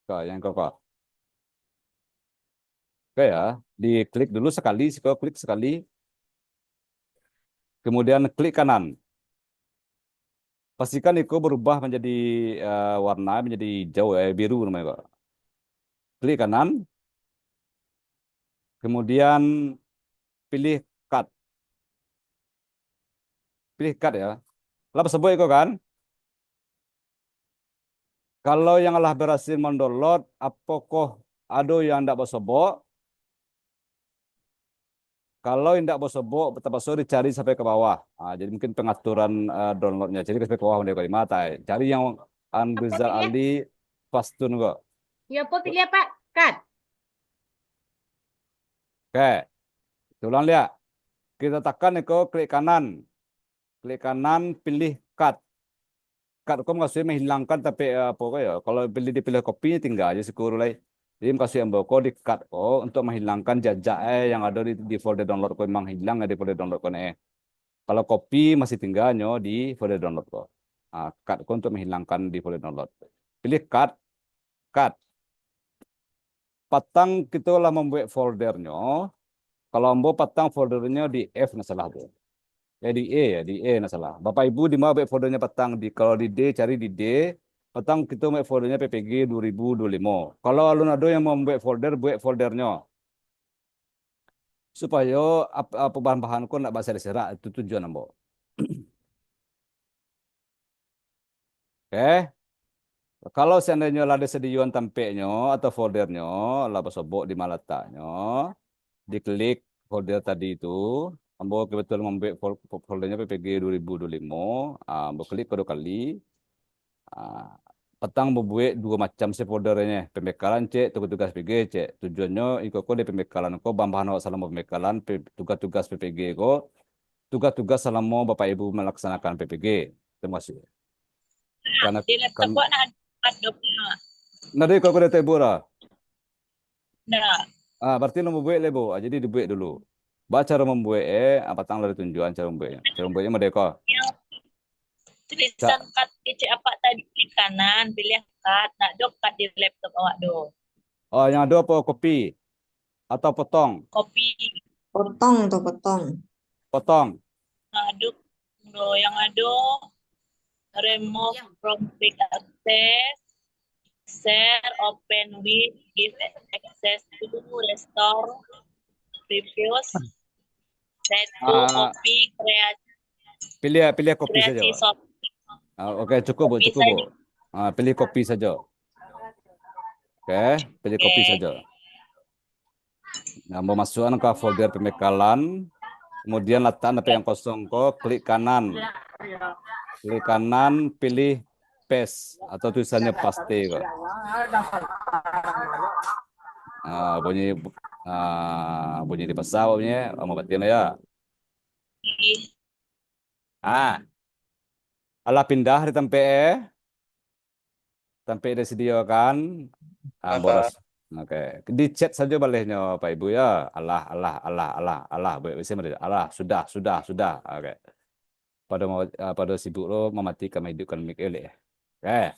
kok yang kok. Oke ya, diklik dulu sekali, klik sekali, kemudian klik kanan. Pastikan itu berubah menjadi warna menjadi hijau biru namanya kok. Klik kanan, kemudian pilih cut, ya. Lah sebut itu kan. Kalau yang telah berhasil mendownload, apakah ada yang tidak bersobok? Kalau tidak bersobok, betul dicari sampai ke bawah. Jadi mungkin pengaturan downloadnya. Jadi sampai ke bawah dari mata. Cari yang Apa Anrizal pilih? Ali Pastun kok. Ya, apa pilih apa? Cut. Oke, ulang lihat. Kita tekan itu klik kanan. Klik kanan, pilih cut. Cut kok maksudnya menghilangkan tapi apa kok ya? Kalau dipilih kopinya tinggal aja sekurang lagi. Jadi kasih yang boko di cut untuk menghilangkan jejak yang ada di folder download kok memang hilang di folder download kok Kalau kopi masih tinggalnya di folder download kok. Cut kok untuk menghilangkan di folder download. Pilih cut, cut. Patang kita lah membuat foldernya. Kalau mau patang foldernya di F nggak salah tuh. Di E nggak salah. Bapak Ibu di mana foldernya petang kalau di D cari di D. Petang kita mau foldernya PPG 2025. Kalau alun ada yang mau membuat folder, buat foldernya supaya apa bahan-bahan kok nggak bahasa diserak itu tujuan ambo. Oke. Kalau seandainya ada sediaan tampeknya atau foldernya, lah sobok di malataknya, diklik folder tadi itu, ambo kebetulan membuat foldernya PPG 2025, ambo klik kedua kali, petang membuat dua macam si foldernya, pembekalan cek, tugas-tugas PG cek, tujuannya iko di pembekalan ko, bahan awak selama pembekalan, tugas-tugas PPG ko, tugas-tugas selama Bapak Ibu melaksanakan PPG, terima kasih. Karena Di laptop kan, kok ada punya. nanti kau ada tebur lah. Nah, Berarti lo membuat lebo. Jadi dibuat dulu. Baca cara membuat apa tang dari tunjuan cara membuatnya. Cara membuatnya merdeka. yang tulisan cut kecil apa tadi di kanan, pilih cut, nak dok cut di laptop awak do. Oh, yang ada apa kopi atau potong? Copy, Potong tuh potong. Potong. nah dok do yang ada remove from quick access, share, open with, give access to, restore, previous, set to, copy, Pilih kopi saja, kreasi Pak. software. Oke, cukup, Bu, Kopi cukup, Bu. Pilih kopi saja. Oke, pilih kopi Oke. saja. Nah, mau masukkan ke folder pembekalan. Kemudian letak apa yang kosong kok, klik kanan. Klik kanan, pilih paste atau tulisannya paste kok. Bunyi bunyi di pesawat bunyi, mau batin ya. Ah, alah pindah di tempe disediakan. Ah, boros. Oke, di chat saja bolehnya Pak Ibu ya. Allah. Bisa Allah, sudah. Oke. Pada sibuk lo mematikan hidupkan mic ele. Oke.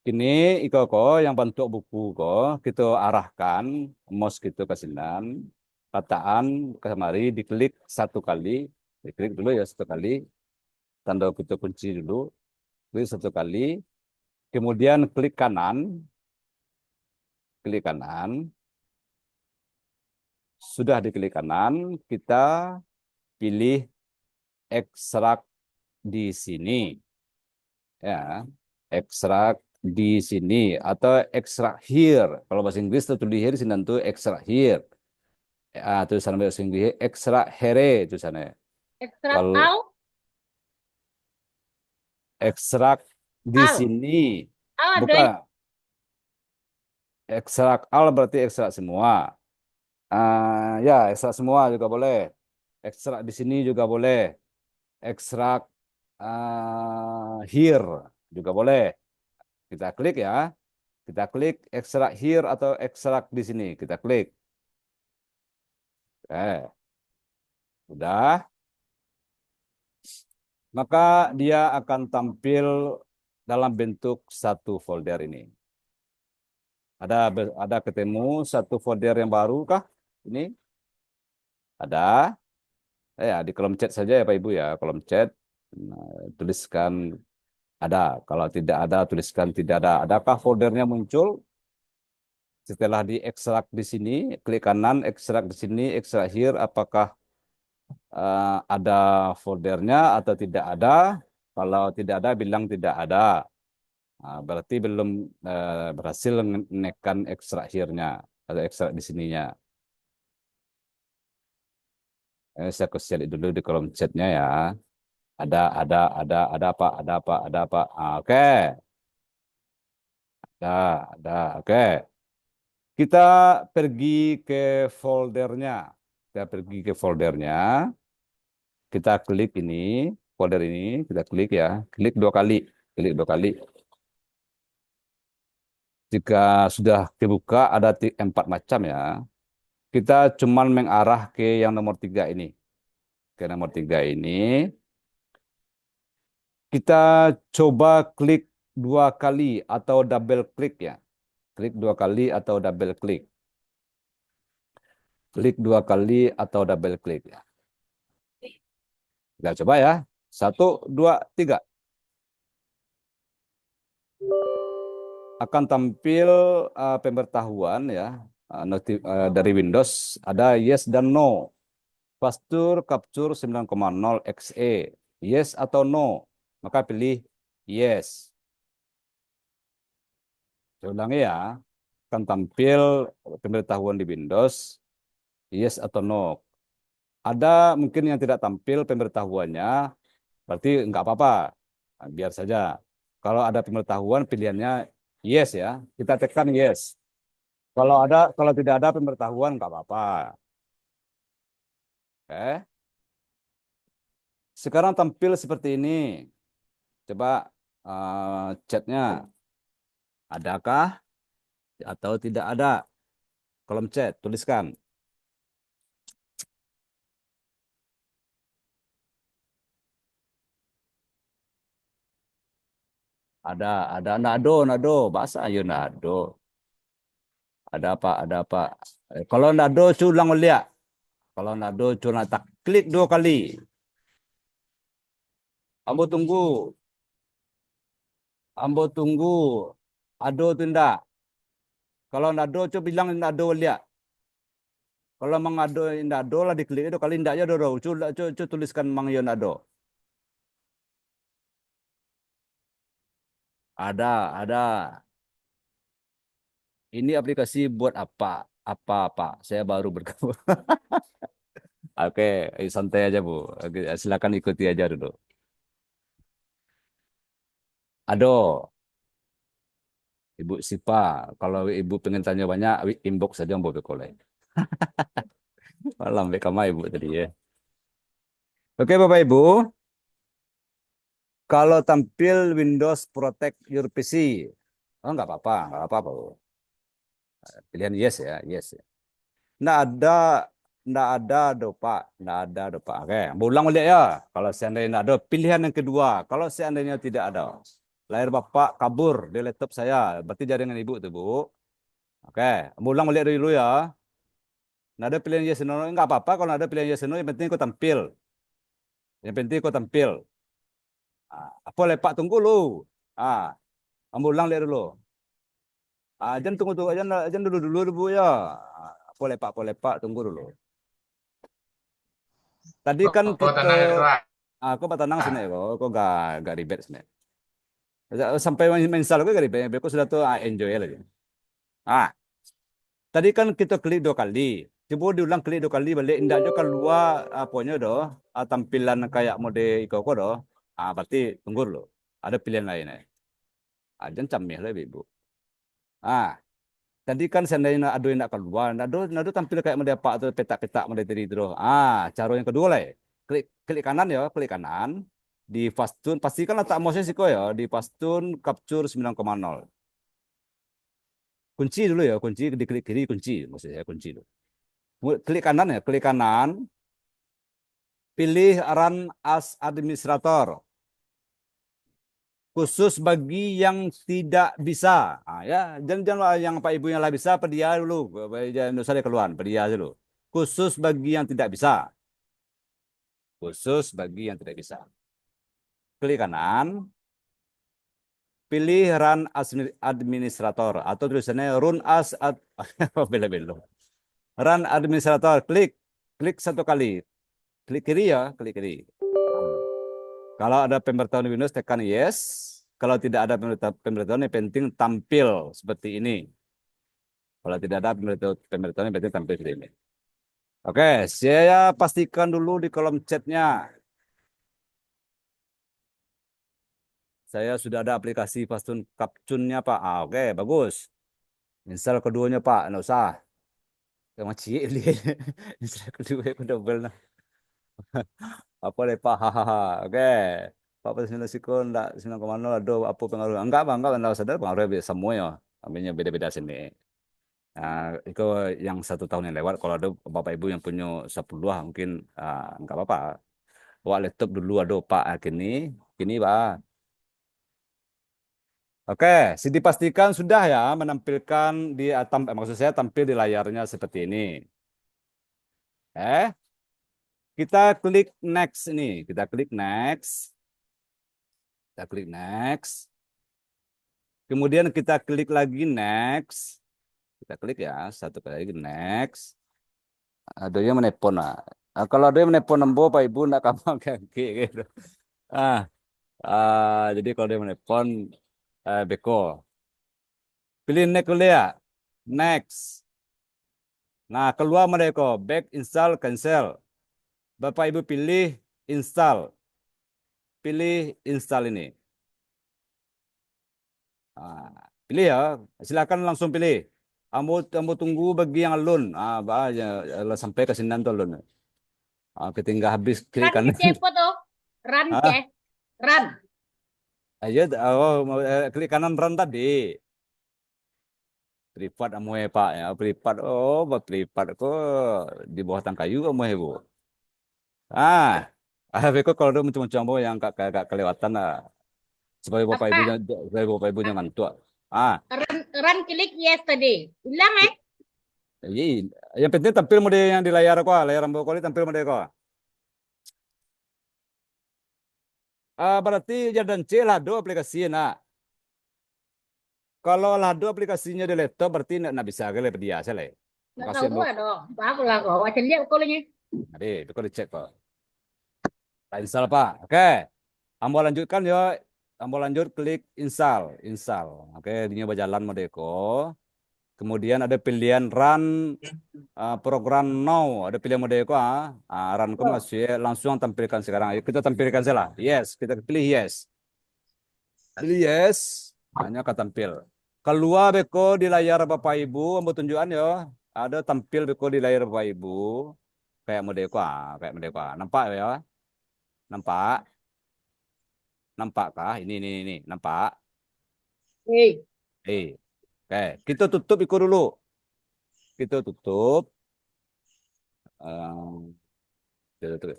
Ini iko ko yang bentuk buku ko kita arahkan mouse gitu ke sinan, kataan ke kemari diklik satu kali, diklik dulu ya satu kali, tanda kita kunci dulu, klik satu kali, kemudian klik kanan, sudah diklik kanan, kita pilih ekstrak di sini, ya, ekstrak di sini atau ekstrak here. Kalau bahasa Inggris tulis here sini tentu ekstrak here. Tulisan bahasa Inggris ekstra here tulisannya. Ekstrak Kalau al, ekstrak di al, sini al ada bukan ekstrak al berarti ekstrak semua. Ya, ekstrak semua juga boleh. Ekstrak di sini juga boleh. Ekstrak here juga boleh. Kita klik ya. Kita klik ekstrak here atau ekstrak di sini. Kita klik. Udah. Maka dia akan tampil dalam bentuk satu folder ini. Ada ketemu satu folder yang baru kah? Ini ada. Ya, di kolom chat saja ya Pak Ibu ya, kolom chat. Tuliskan ada. Kalau tidak ada, tuliskan tidak ada. Adakah foldernya muncul? Setelah diekstrak di sini, klik kanan, ekstrak di sini, ekstrak here. Apakah ada foldernya atau tidak ada? Kalau tidak ada, bilang tidak ada. Berarti belum berhasil menekan ekstrak here-nya atau ekstrak di sininya. Saya share dulu di kolom chatnya ya. Ada apa. Oke. Oke. Kita pergi ke foldernya. Kita klik ini, folder ini, kita klik ya. Klik dua kali. Jika sudah dibuka, ada 4 macam ya. Kita cuman mengarah ke yang nomor 3 ini. Ke nomor 3 ini. Kita coba klik 2 kali atau double klik ya. Klik 2 kali atau double klik. Klik 2 kali atau double klik ya. Kita coba ya. 1, 2, 3. Akan tampil pemberitahuan ya. Dari Windows ada yes dan no. Pastur capture 9,0 XE. Yes atau no? Maka pilih yes. Saya ulangi ya. Akan tampil pemberitahuan di Windows yes atau no. Ada mungkin yang tidak tampil pemberitahuannya, berarti nggak apa-apa. Nah, biar saja. Kalau ada pemberitahuan pilihannya yes ya. Kita tekan yes. Kalau tidak ada pemberitahuan nggak apa-apa. Oke. Sekarang tampil seperti ini. Coba chatnya adakah atau tidak ada? Kolom chat tuliskan. Ada nado, bahasa ayo nado. Ada apa? Kalau nado culang lihat. Kalau nado culang tak klik 2 kali. Ambo tunggu. Ado tindak. Kalau nado coba bilang nado lihat. Kalau mengado nado lah diklik itu kali ndaknya do. Coba tuliskan mang yo nado. Ada. Ini aplikasi buat apa? Apa? Saya baru bergabung. Oke, santai aja Bu. Oke, silakan ikuti aja dulu. Ado, Ibu Sipa. Kalau Ibu pengen tanya banyak, inbox saja Mbak Bekoleh. Malam, kama Ibu tadi ya. Oke Bapak Ibu, Kalau tampil Windows Protect Your PC, oh nggak apa-apa. Pilihan yes ya, yes. Nggak ada, nggak ada dopa. Oke, ulang balik ya. Kalau seandainya nggak ada, pilihan yang kedua. Kalau seandainya tidak ada, layar bapak kabur di laptop saya, berarti jaringan ibu tuh bu. Oke, ulang balik dulu ya. Nggak ada pilihan yes no, nggak apa-apa. Kalau nggak ada pilihan yes no, yang penting kau tampil. Yang penting kau tampil. Apa lepak tunggu lu. Ah, ulang lihat dulu. Jangan tunggu tunggu, jangan dulu bu ya. Apa lepak tunggu dulu. Tadi kan Oh, kita tenang itu, Pak. aku tenang sini kok gak ribet sini. Sampai install aku gak ribet. Aku sudah tuh enjoy lagi. Ah, tadi kan kita klik 2 kali. Coba diulang klik 2 kali balik. Indah juga keluar apanya doh. Tampilan kayak mode iko doh. Berarti tunggu dulu. Ada pilihan lain jangan camih lah ibu. Ah, tadi kan seandainya ado yang nak keluar, nado tampil kayak mode apa tuh petak-petak mode tadi itu. Cara yang kedua lah. Klik klik kanan ya, klik kanan di Fastune, pastikan letak mouse siko ya di Fastune Capture 9,0. Kunci dulu ya, kunci di klik kiri kunci, maksud saya kunci dulu. Klik kanan ya, klik kanan. Pilih Run as Administrator. Khusus bagi yang tidak bisa. Ya, jangan yang Pak Ibu yang lah bisa, pedia dulu. Jangan usah keluar, pedia dulu. Khusus bagi yang tidak bisa. Khusus bagi yang tidak bisa. Klik kanan. Pilih Run as Administrator atau tulisannya Run as bela-bela. Run Administrator. Klik 1 kali. Klik kiri ya, klik kiri. Kalau ada pemberitahuan Windows tekan yes. Kalau tidak ada pemberitahuan yang penting tampil seperti ini. Kalau tidak ada pemberitahuan yang penting tampil seperti ini. Oke, saya pastikan dulu di kolom chatnya. Saya sudah ada aplikasi Fastune Capture-nya Pak. Oke, bagus. Install keduanya Pak, nggak usah. Yang macam lihat. Install kedua aku double nah. Apa deh Pak? Hahaha. Oke. Pak Presiden Siko enggak 9,0 ada apa pengaruh? Enggak Bang, enggak sadar pengaruhnya semua ya. Ambilnya beda-beda sini. Nah, itu yang 1 tahun yang lewat. Kalau ada Bapak Ibu yang punya 10 mungkin enggak apa-apa. Wah, laptop dulu ada Pak kini Pak. Oke, dipastikan sudah ya menampilkan di maksud saya tampil di layarnya seperti ini. Kita klik next ini, kita klik next. Kita klik next. Kemudian kita klik lagi next. Kita klik ya, 1 kali lagi next. Ada yang menelpon lah. Kalau ada yang menelpon nembo Pak Ibu nak kamu kaki gitu. Ah, jadi kalau dia menelpon beko. Pilih next dulu ya. Next. Nah, keluar mereka back install cancel. Bapak Ibu pilih install. Pilih install ini. Pilih ya. Silakan langsung pilih. Ambo tunggu bagi yang alun. Sampai ke sini nanti alun. Ketinggal habis klik Run kanan. ke apa tuh? Run Ah. ke? Run. Ayo, klik kanan run tadi. Privat amoy Pak ya, privat. Oh, privat kok di bawah tang kayu amoy Bu. Beko kalau ada macam-macam Bu yang kagak kelewatan lah. Supaya Bapak Apa? Ibunya ngantuk. Run klik yes tadi. Ulang Iya, yang penting tampil mode yang di layar kok, layar ambo kali tampil mode kok. Berarti dan C lah do aplikasi nak. Kalau lah do aplikasinya di laptop berarti nak bisa ke laptop dia salah. Nggak Makasih tahu Bu. ada. Bagus lah kok. Wajah lihat kolanya. Ada, itu kok dicek kok. Install Pak. Oke. Ambo lanjutkan ya. Ambo lanjut klik install. Oke, dia berjalan mode ko. Kemudian ada pilihan run program now. Ada pilihan mode ko run ko masih langsung tampilkan sekarang. Ayo kita tampilkan saja lah. Yes, kita pilih yes. Pilih yes. Hanya akan tampil. Keluar beko di layar Bapak Ibu, ambo tunjukan ya. Ada tampil beko di layar Bapak Ibu. Kayak mode ko. Nampak ya? Nampak? Nampakkah? Ini, nampak? Eh, Oke, kita tutup ikut dulu. Kita tutup. Kita tutup.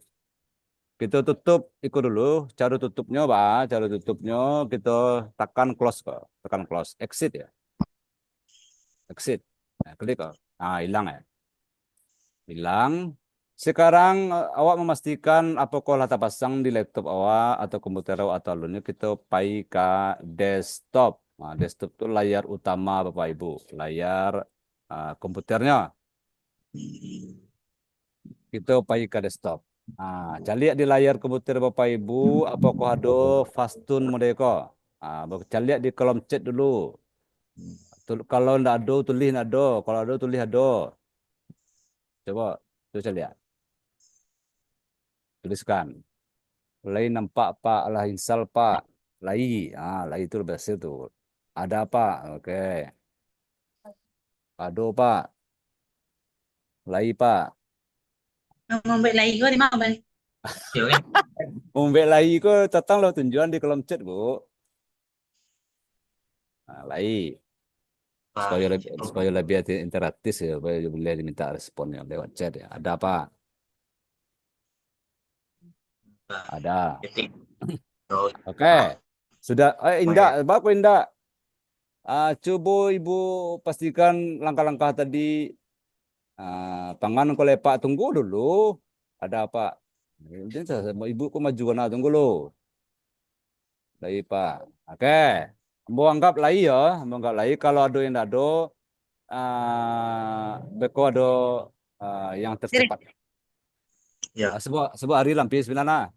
Kita tutup ikut dulu. Cara tutupnya, Pak. Cara tutupnya kita tekan close kok. Tekan close. Exit ya. Exit. Nah, klik kok. Nah, hilang ya. Hilang. Sekarang awak memastikan apakah latar pasang di laptop awak atau komputer awak atau lainnya kita pai ke desktop. Nah, desktop itu layar utama Bapak Ibu, layar komputernya. Kita pai ke desktop. Nah, cari lihat di layar komputer Bapak Ibu apakah ada fastun modeko. Cari lihat di kolom chat dulu. Kalau tidak ada tulis tidak ada, kalau ada tulis ada. Coba coba lihat. Tuliskan. Lai nampak Pak, lah install Pak. Lai, lai itu berhasil tuh. Ada Pak, oke. Ada Pak, lai Pak. Ngombe lagi gue di mana? Umbek lai ko datang lo tunjuan di kolom chat Bu. Lai supaya lebih interaktif ya, supaya boleh diminta responnya lewat chat ya. Ada Pak, ada. Oke, sudah. Indah, Bapak Indah. Coba Ibu pastikan langkah-langkah tadi. Pangan kalau Pak tunggu dulu. Ada apa? Ibu kok maju kena tunggu lo. Lai Pak. Oke. Mau anggap lai ya. Mau anggap lai. Kalau ada yang ada, beko ada yang tercepat. Ya. Sebuah hari lampis bilana.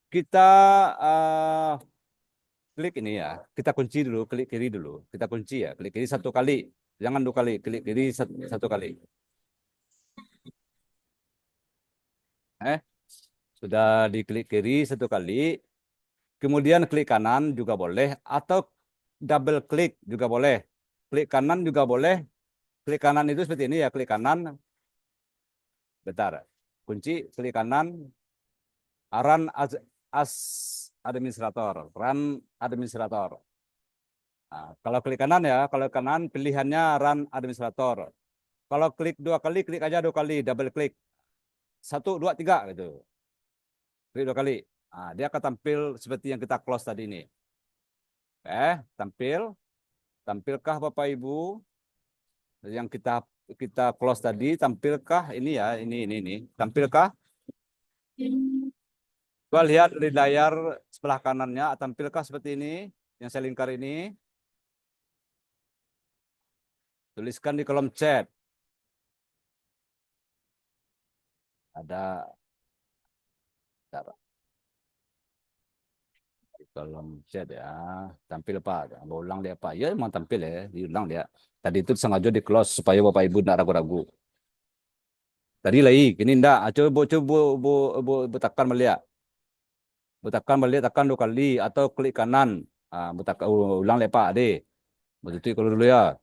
Kita klik ini ya. Kita kunci dulu. Klik kiri dulu. Kita kunci ya. Klik kiri satu kali. Jangan dua kali. Klik kiri satu kali. Sudah diklik kiri satu kali. Kemudian klik kanan juga boleh. Atau double klik juga boleh. Klik kanan juga boleh. Klik kanan itu seperti ini ya. Klik kanan. Bentar. Kunci klik kanan. Run as administrator. Run administrator. Kalau klik kanan ya. Kalau kanan pilihannya run administrator. Kalau klik dua kali, klik aja dua kali. Double klik. 1, 2, 3 gitu. Klik dua kali. Dia akan tampil seperti yang kita close tadi ini. Tampilkah Bapak Ibu yang kita close tadi, tampilkah ini ya, ini. Tampilkah? Coba lihat di layar sebelah kanannya, tampilkah seperti ini yang saya lingkar ini? Tuliskan di kolom chat. Ada kolom chat ya, tampil Pak. Mau ulang dia Pak? Ya emang tampil ya, diulang dia. Tadi itu sengaja di close supaya Bapak Ibu tidak ragu-ragu. Tadi lagi, kini enggak. Coba tekan melihat. Tekan melihat, tekan dua kali atau klik kanan. Ulang Pak deh. Begitu kalau dulu ya.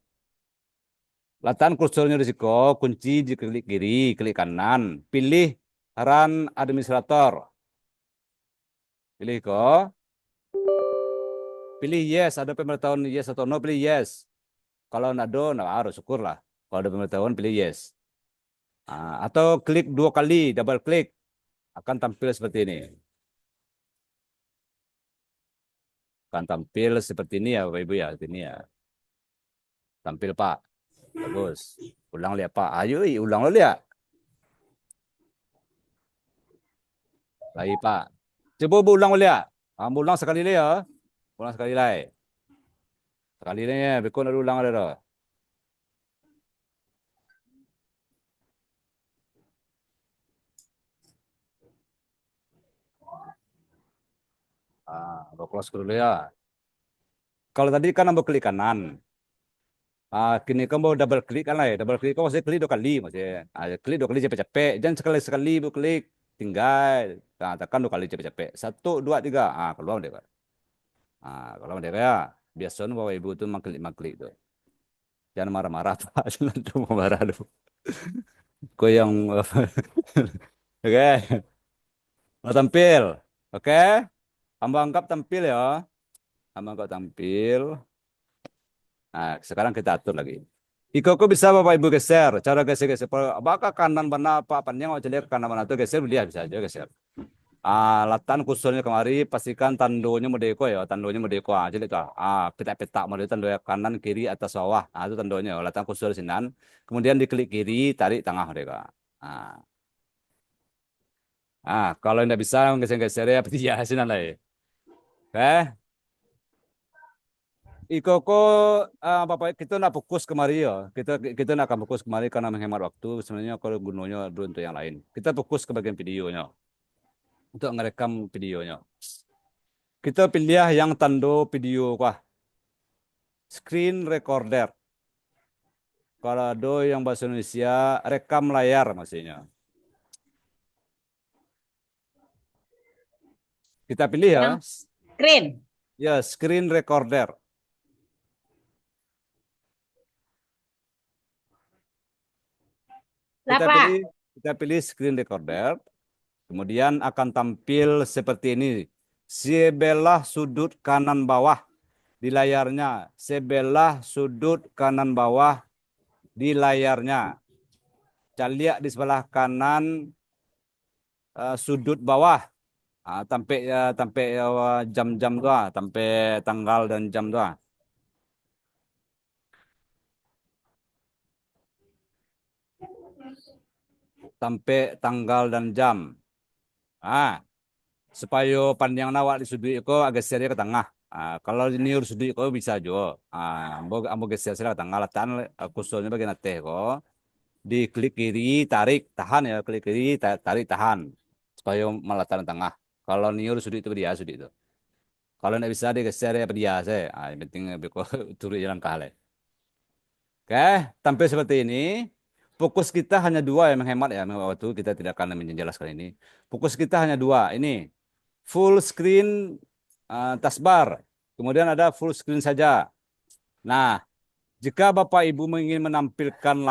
Letakkan kursornya di situ, kunci di klik kiri, klik kanan, pilih run administrator. Pilih kok. Pilih yes, ada pemberitahuan yes atau no, pilih yes. Kalau nggak ada, nah harus syukurlah. Kalau ada pemberitahuan, pilih yes. Atau klik dua kali, double klik, akan tampil seperti ini. Akan tampil seperti ini ya, Bapak Ibu ya, seperti ini ya. Tampil Pak, bagus. Ulang lihat Pak, ayo ulang lo lihat. Lagi Pak, coba ulang lihat. Ulang sekali lagi ya, ulang sekali lagi. Sekali lagi ya, bekon ada ulang ada. Close dulu ya. Kalau tadi kan nambah klik kanan. Kini kamu double klik kan lah ya. Double klik kau masih klik dua kali masih. Klik dua kali capek-capek. Jangan sekali-sekali bu klik. Tinggal. Tekan dua kali capek-capek. 1, 2, 3. Keluar deh Pak. Kalau dia ya. Biasanya Bapak Ibu tuh maklik tuh. Jangan marah-marah Pak. Jangan tuh mau marah tuh. Kau yang oke. Mau tampil. Oke? Hamba anggap tampil ya. Hamba anggap tampil. Nah, sekarang kita atur lagi. Iko bisa Bapak Ibu geser. Cara geser-geser. Apakah kanan mana apa panjang mau lihat kanan mana itu geser dia bisa aja geser. Latan khususnya kemari pastikan tandonya merdeka ya, tandonya merdeka aja itu. Peta-peta merdeka tando kanan kiri atas bawah. Itu tandonya. Latan khusus sinan. Kemudian diklik kiri, tarik tengah mereka. Ah, kalau tidak bisa geser-geser ya ya sinan lah ya. Oke. Iko Bapak kita nak fokus kemari ya. Kita nak akan fokus kemari karena menghemat waktu. Sebenarnya kalau gunanya dulu untuk yang lain. Kita fokus ke bagian videonya untuk merekam videonya. Kita pilih yang tanda video screen recorder. Kalau ada yang bahasa Indonesia rekam layar maksudnya. Kita pilih ya. Yang screen. Ya, screen recorder. Lapa. Kita pilih screen recorder. Kemudian akan tampil seperti ini. Sebelah sudut kanan bawah di layarnya. Sebelah sudut kanan bawah di layarnya. Kita lihat di sebelah kanan sudut bawah. Sampai jam-jam tuh, sampai tanggal dan jam tuh. Sampai tanggal dan jam. Supaya panjang nawak di sudut itu agak geser ke tengah. Kalau ini sudut itu bisa juga. Ambo geser ke tengah letak khususnya bagian atas kok. Diklik kiri, tarik, tahan ya. Klik kiri, tarik, tahan. Supaya meletakkan tengah. Kalau niur sudut itu dia sudut itu. Kalau tidak bisa digeser ya dia saya. Yang penting beko turun jalan kali. Oke, tampil seperti ini. Fokus kita hanya dua yang menghemat ya. Waktu kita tidak akan menjelaskan ini. Fokus kita hanya dua. Ini full screen taskbar. Kemudian ada full screen saja. Nah, jika Bapak Ibu ingin menampilkan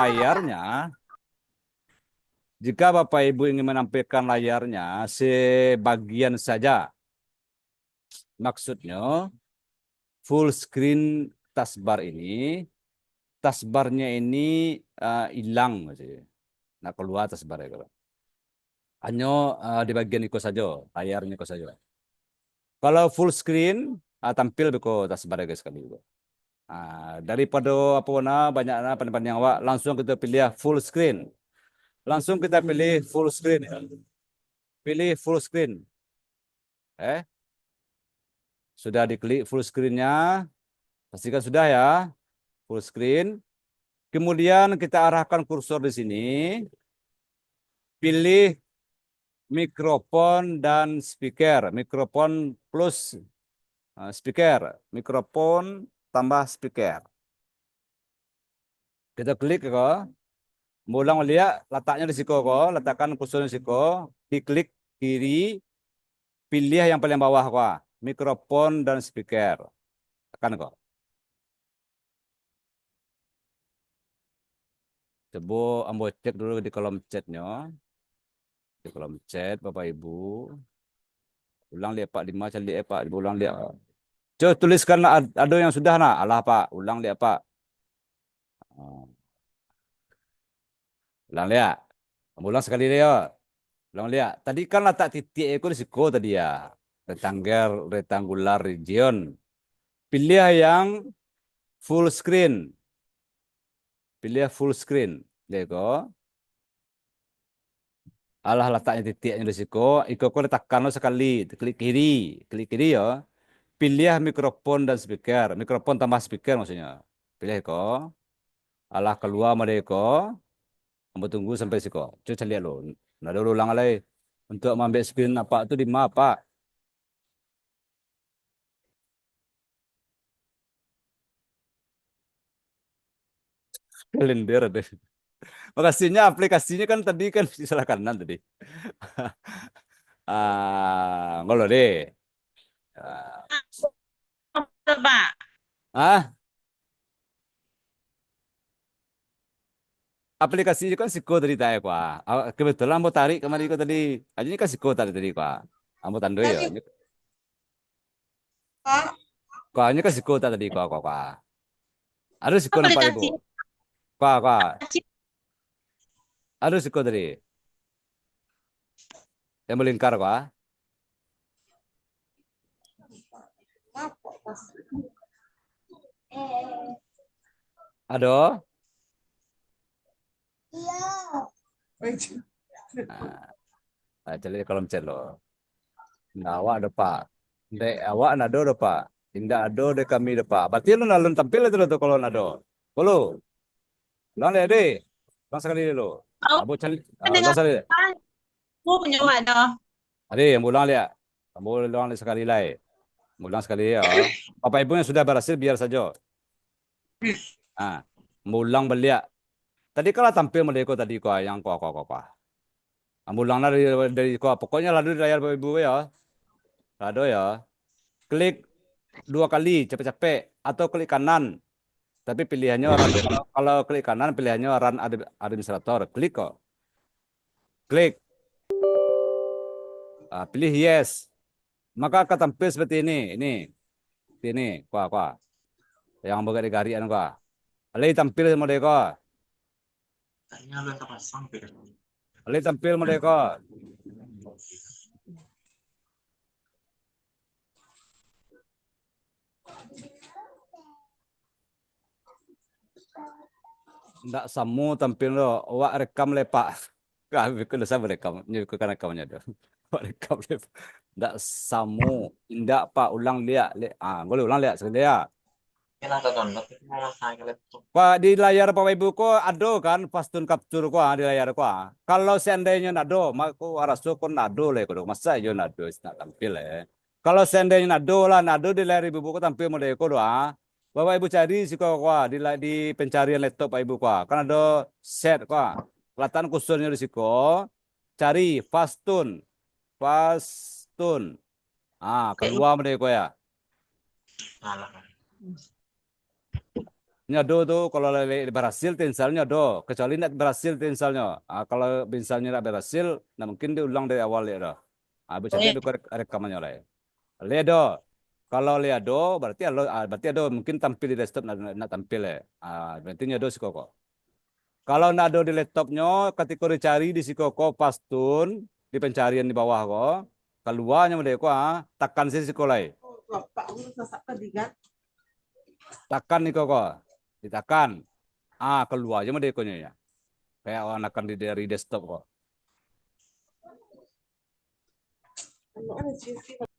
layarnya, sebagian saja. Maksudnya full screen taskbar ini, taskbarnya ini hilang maksudnya. Nah, keluar taskbar ya. Hanya di bagian itu saja, layarnya itu saja. Kalau full screen, tampil beko taskbar guys sekali juga. Daripada banyak pandang awak, langsung kita pilih full screen. Langsung kita pilih full screen ya. Pilih full screen. Sudah diklik full screen-nya. Pastikan sudah ya. Full screen. Kemudian kita arahkan kursor di sini. Pilih mikrofon dan speaker. Mikrofon plus speaker. Mikrofon tambah speaker. Kita klik kok. Mulang lihat letaknya di situ kok. Letakkan kursor di situ. Diklik kiri. Pilih yang paling bawah kok. Mikrofon dan speaker. Tekan kok. Coba ambo cek dulu di kolom chatnya. Di kolom chat Bapak Ibu. Ulang lihat Pak 5 cari Pak. Ulang lihat. Coba tuliskan ada yang sudah nak. Alah Pak. Ulang lihat Pak. Ulang lihat. Ulang sekali dia. Ulang lihat. Tadi kan letak titik itu di siku tadi ya. Rectangular region. Pilih yang full screen. Pilih full screen. Lihat kok. Allah letaknya titiknya di situ. Iko letakkan sekali. Klik kiri ya. Pilih mikrofon dan speaker. Mikrofon tambah speaker maksudnya. Pilih kok. Allah keluar mereka. Ambo tunggu sampai siko. Coba lihat lo. Nah dulu ulang lagi. Untuk mengambil screen apa itu di mana Pak? Kalender deh. Makasihnya aplikasinya kan tadi kan di sebelah kanan tadi. Ngolo deh. Pak. Ah, aplikasi itu kan siko tadi tayo ko. Kebetulan mau tarik kemari ko tadi. Aja ini kan siko tadi ko. Amo tando ya. Tadi, Pak, Ko ini kan siko tadi ko. Ada siko nampak ibu. Aplikasi Ko. Ada siko tadi. Yang melingkar ko. apa pas? Ada. Iya. Jadi kalau mencet lo. Nah, awak ada pak. Dek awak nado ada pak. Tindak ado dek kami ada pak. Berarti lu nalun tampil itu tuh kalau nado. Kalau. Ulang deh deh. Ulang sekali dulu. Oh, Abu cari. dengan Ulang sekali. aku mencoba dah. Ade, yang ulang lihat. Kamu ulang sekali lagi. Ulang sekali ya. Bapak ibu yang sudah berhasil biar saja. Ah, ulang beliak. Tadi kalau tampil mereka tadi kau yang kau. Ulang dari kau. Pokoknya lalu di layar bapak ibu ya. Lado ya. Klik 2 kali capek-capek atau klik kanan. Tapi pilihannya kalau klik kanan pilihannya run administrator. Klik kok. Klik. Pilih yes. Maka akan tampil seperti ini. Ini. Kuah. Yang bagai di garian kuah. Alih tampil sama mereka. Kayaknya lu yang terpasang beda. Alih tampil mereka. Ndak samu tampil lo. Awak rekam lepak. Kami kena sama rekam. Nyukukan rekamnya tu. Awak rekam lepak. Ndak samu. Ndak pak ulang lihat. Boleh ulang lihat sekali ya. Ini ada download itu malah saya laptop. Pak di layar Bapak Ibu ko ada kan pastun capture ko di layar ko. Kalau seandainya nado, maka arasu ko nado le ko. Masa yo nado nak tampil Kalau seandainya nado di layar Ibu ko tampil mo ko doa. Bapak Ibu cari si ko di pencarian laptop Pak Ibu ko. Kan ada set ko. Kelihatan kursornya di situ. Cari pastun. Keluar mo ko ya. Salah. Nyado tuh kalau berhasil tinsalnya do, kecuali tidak berhasil tinsalnya. Kalau misalnya tidak berhasil, nah mungkin diulang dari awal ya do. Berarti itu rekamannya lah. Lihat do. Kalau lihat do, berarti ada mungkin tampil di desktop nak tampil ya. Berarti nyado si koko. Kalau nak ada di laptopnya, ketika dicari di si koko pastun di pencarian di bawah kok, keluarnya mereka tekan si kolai. Bapak urus masak ketiga. Tekan nih koko. Ditekan. Keluar aja mereka ya. Kayak orang akan dari desktop kok.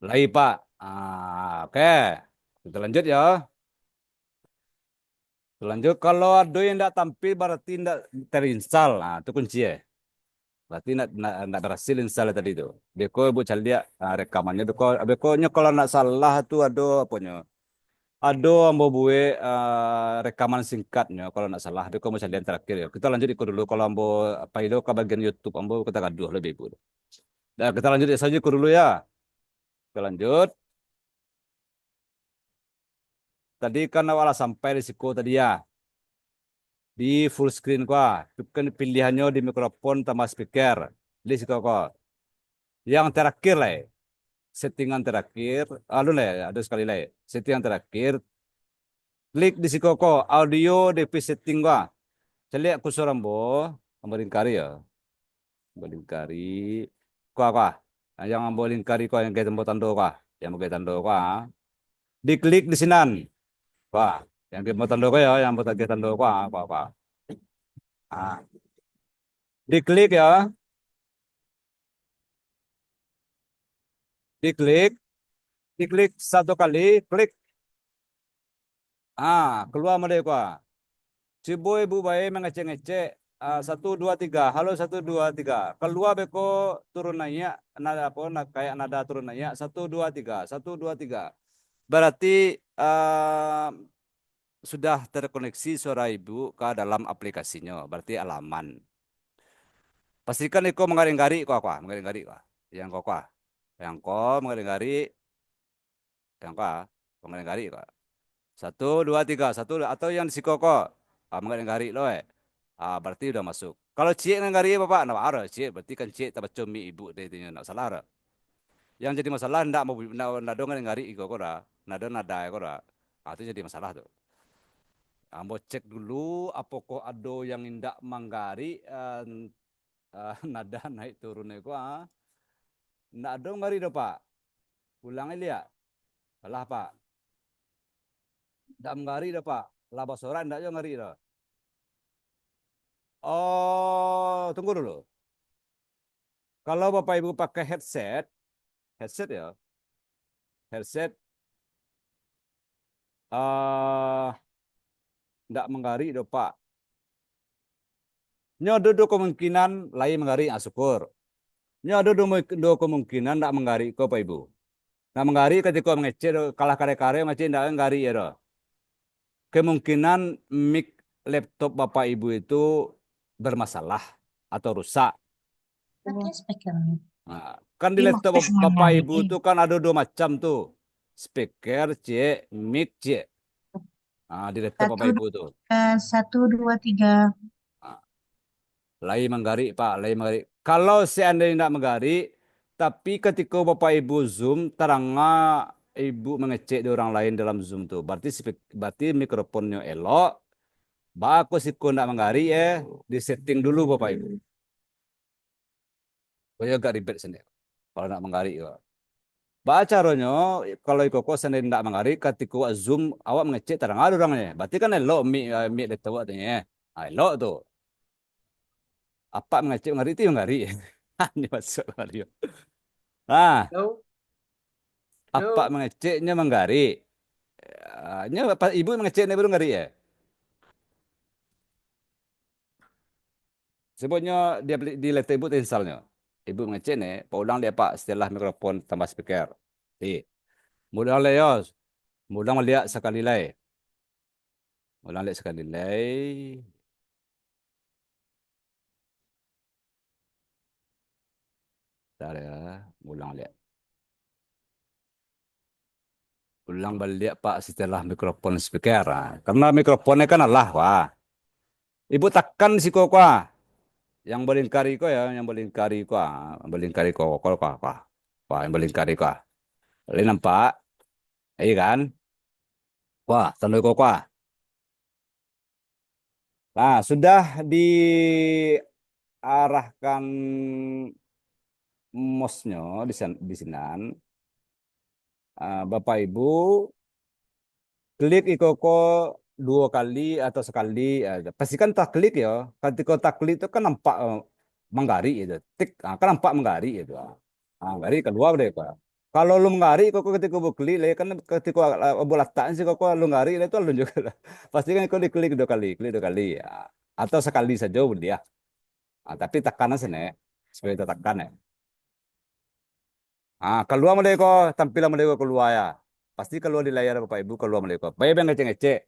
Lagi Pak. Oke. Kita lanjut ya. Lanjut kalau ada yang tidak tampil berarti tidak terinstall. Itu kunci ya. Berarti tidak berhasil install tadi itu. Beko ibu cari lihat rekamannya. Bekonya kalau tidak salah itu ada apanya. Ada ambo buat rekaman singkatnya kalau tidak salah. Beko mau cari yang terakhir ya. Kita lanjut ikut dulu kalau ambo apa itu ke bagian YouTube ambo kita gaduh lebih ibu. Nah, kita lanjut saja ikut dulu ya. Kita lanjut. Tadi kan awal sampai risiko tadi ya. Di full screen kok. Itu kan pilihannya di mikrofon tambah speaker. Di situ kok. Yang terakhir lah. Settingan terakhir. Ada sekali lah. Settingan terakhir. Klik di situ kok. Audio DP setting kok. Celiak kursor ambo. Ambo lingkari ya. Ambo lingkari. Kok. Yang ambo lingkari kok. Yang kayak ambo tando kok. Yang mau kayak tando kok. Diklik di sinan. Wah, yang kita tanda ya, yang kita tanda apa. Diklik ya, diklik 1 kali, klik. Keluar mereka. Cibo ibu bayi mengecek-ngecek. 1, 2, 3. Halo 1, 2, 3. Keluar beko turun naik, nada apa, kayak nada turun naik. 1, 2, 3. 1, 2, 3. Berarti sudah terkoneksi suara ibu ke dalam aplikasinya, berarti alaman. Pastikan iko mengaring-gari kok, mengaring-gari kok. Yang kok, yang kok mengaring-gari, yang kok mengaring-gari kok. 1, 2, 3, 1 atau yang di sikoko, mengaring-gari loh. Berarti udah masuk. Kalau cik ngari bapak, nak ada cik, berarti kan cik tak baca mi ibu dia itu nak salah ada. Yang jadi masalah ndak mau nak dong ngari iko kora, nada nada kora. Itu jadi masalah tuh. Mau cek dulu apakah ada yang indak manggari nada naik turun itu ndak ada ngari do pak. Ulangi lihat. Alah pak. Ndak manggari do pak. Lah basora ndak yo ngari do. Oh, tunggu dulu. Kalau Bapak Ibu pakai headset ya, headset ndak menggari do Pak. Nyodo do kemungkinan lain menggari syukur. Nyodo do kemungkinan ndak menggari ko Pak Ibu. Nah menggari ketika mengecek kalah kare-kare ngecek ndak menggari ya do. Kemungkinan mic laptop Bapak Ibu itu bermasalah atau rusak. Pakai speaker. Nah, kan di laptop Bapak Ibu itu kan ada dua macam tuh. Speaker, C, mic, C. Di laptop Bapak Ibu tuh. 1, 2, 3. Lain menggari, Pak. Lain menggari. Kalau seandainya tidak menggari, tapi ketika Bapak Ibu Zoom, terangnya Ibu mengecek di orang lain dalam Zoom tuh. Berarti mikrofonnya elok. Bagus sih tidak menggari disetting dulu Bapak Ibu. Kaya agak ribet sendiri. Kalau nak menggari ya. Caranya kalau ikut kosan dan tidak menggari ketika Zoom awak mengecek terang ada orangnya. Berarti kan elok mi laptop katanya. Elok tuh. Apa mengecek menggari itu yang menggari. Ini masuk Mario. Apa mengeceknya menggari. Ibu mengeceknya baru menggari ya. Sebutnya dia di laptop ibu instalnya. Ibu mengecek nih, Pak ulang dia Pak setelah mikrofon tambah speaker. Mudah lihat, mudah melihat sekali lagi. Ulang lihat sekali lagi. Bentar ya, ulang lihat. Ulang balik Pak setelah mikrofon speaker. Karena mikrofonnya kan Allah, wah. Ibu tekan si kok, yang melingkari kok ya, yang melingkari kok, melingkari kok, wah, yang melingkari kok. Lihat nampak, iya kan? Wah, tanda kok, Nah, sudah diarahkan mouse-nya di sini. Bapak Ibu klik ikoko 2 kali atau sekali. Pastikan tak klik ya. Ketika tak klik itu kan nampak menggari itu. Tik, kan nampak menggari itu. Menggari keluar deh Pak. Kalau lu menggari kok ketika bu klik kan ketika bola tak sih kok lu menggari itu lu juga. Pastikan kau diklik 2 kali, klik 2 kali ya. Atau sekali saja boleh ya. Tapi tekanan sini supaya tekan ya. Keluar mereka, tampilan mereka keluar ya. Pasti keluar di layar Bapak Ibu keluar mereka. Baik yang ngecek-ngecek.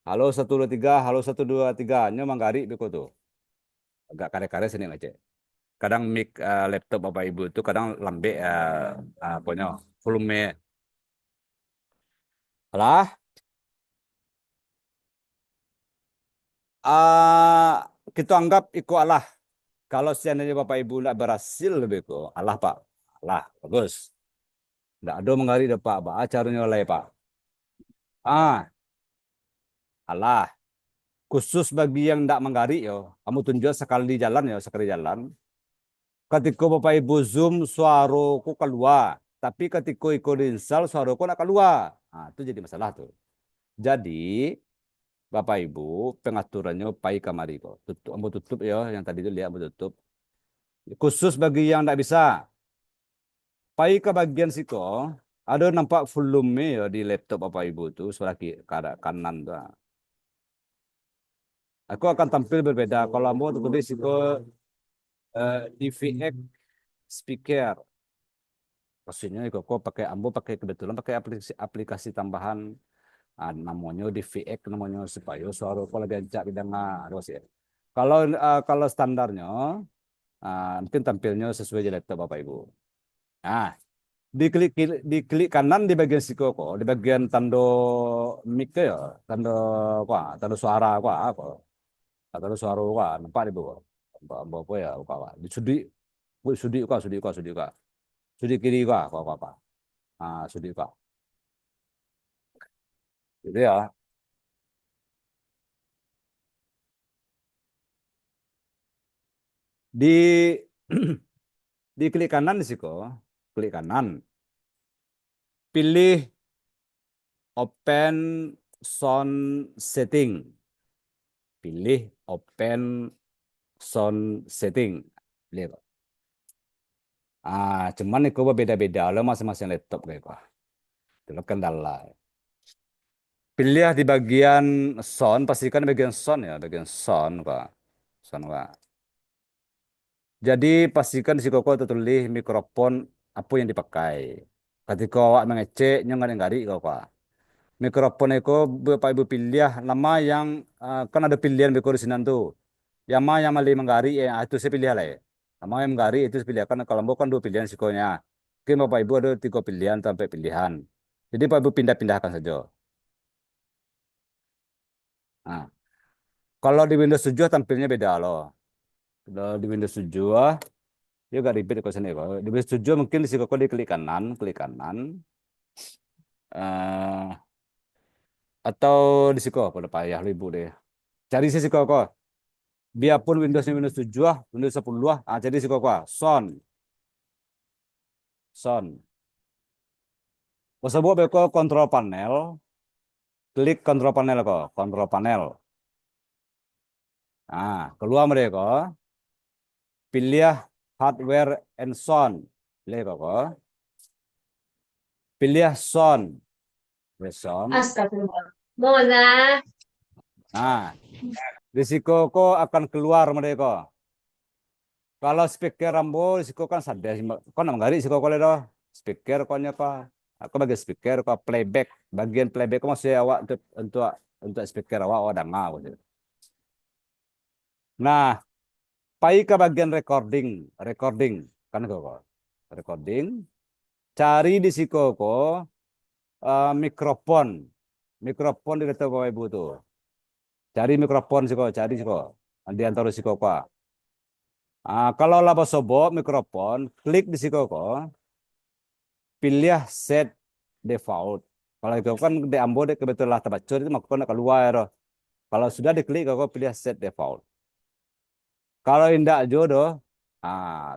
Halo 123, halo 123. Nya manggari beko tuh. Agak kare-kare sini ngecek. Kadang mic laptop Bapak Ibu itu kadang lambe punya volume. Alah. Kita anggap ikut Allah. Kalau seandainya Bapak Ibu tidak berhasil lebih kok. Allah Pak. Allah, bagus. Tidak ada menggari dah Pak. Caranya oleh Pak. Allah. Khusus bagi yang tidak menggari yo. Kamu tunjuk sekali jalan ya, sekali jalan. Ketika Bapak Ibu Zoom suaraku keluar. Tapi ketika ikut install suaraku nak keluar. Itu jadi masalah tuh. Jadi Bapak Ibu pengaturannya pai kamari kok. Tutup ya, yang tadi itu lihat tutup. Khusus bagi yang tidak bisa. Pai ke bagian situ ada nampak volume ya di laptop Bapak Ibu tuh suara kanan tuh. Aku akan tampil berbeda. Kalau mau tulis itu DVX speaker. Maksudnya kok pakai ambo kebetulan pakai aplikasi tambahan namanya DVX namanya supaya suara kalau gancak bidang harus ya. Kalau standarnya mungkin tampilnya sesuai dengan laptop Bapak Ibu. Nah, diklik kanan di bagian kok, di bagian tanda mic ya, tanda suara kok. Atau suara Wak, nampak di bawah. Apa ya, Wak. Sudi, sudi Wak, sudi Wak, sudi Wak. Sudi kiri Wak, apa. Ah, sudi Wak. Gitu ya. Di di klik kanan di situ, klik kanan. Pilih open sound setting. Pilih open sound setting. Pilih. Cuman itu beda-beda lo masing-masing laptop kayak kok. Itu kendala. Pilih di bagian sound, pastikan bagian sound ya, bagian sound kok. Sound kok. Jadi pastikan di koko tertulis mikrofon apa yang dipakai. Ketika awak mengeceknya nggak ngari kok. Mikrofon itu Bapak Ibu pilih nama yang kan ada pilihan mikro di sini tuh. Yang mana yang paling menggari itu saya pilih lah ya. Nama yang menggari itu saya pilih kan kalau mau kan dua pilihan sikonya. Oke Bapak Ibu ada 3 pilihan sampai pilihan. Jadi Bapak Ibu pindah-pindahkan saja. Nah, kalau di Windows 7 tampilnya beda loh. Kalau di Windows 7 dia gak ribet ke sini kok. Di Windows 7 mungkin di sini kok diklik kanan, klik kanan. Eh atau di sini kok pada payah lu ibu deh. Cari sisi kok. Biarpun Windows 7, Windows 10, jadi sisi kok. Sound. Tersebut beko kontrol panel. Klik kontrol panel kok, kontrol panel. Keluar mereka. Pilih hardware and sound. Pilih kok. Pilih sound. Pilih sound. Astagfirullah. Mona. Risiko kok akan keluar mereka. Kalau speaker rambo risiko kan sadar. Kau nak menggari risiko kau ledo. Speaker kau apa? Aku bagi speaker kau playback. Bagian playback kau masih awak untuk speaker awak dengar. Nah, pai ke bagian recording kan kok. Recording. Cari di situ kok mikrofon. Mikrofon di dekat Bapak Ibu tuh. Cari mikrofon sih kok, cari sih kok. Di antara sih kok. Kalau laba sobok mikrofon, klik di situ kok. Pilih set default. Kalau itu kan di ambo deh kebetulan lah tabacur itu maka nak keluar. Kalau sudah diklik kok pilih set default. Kalau indak jodoh,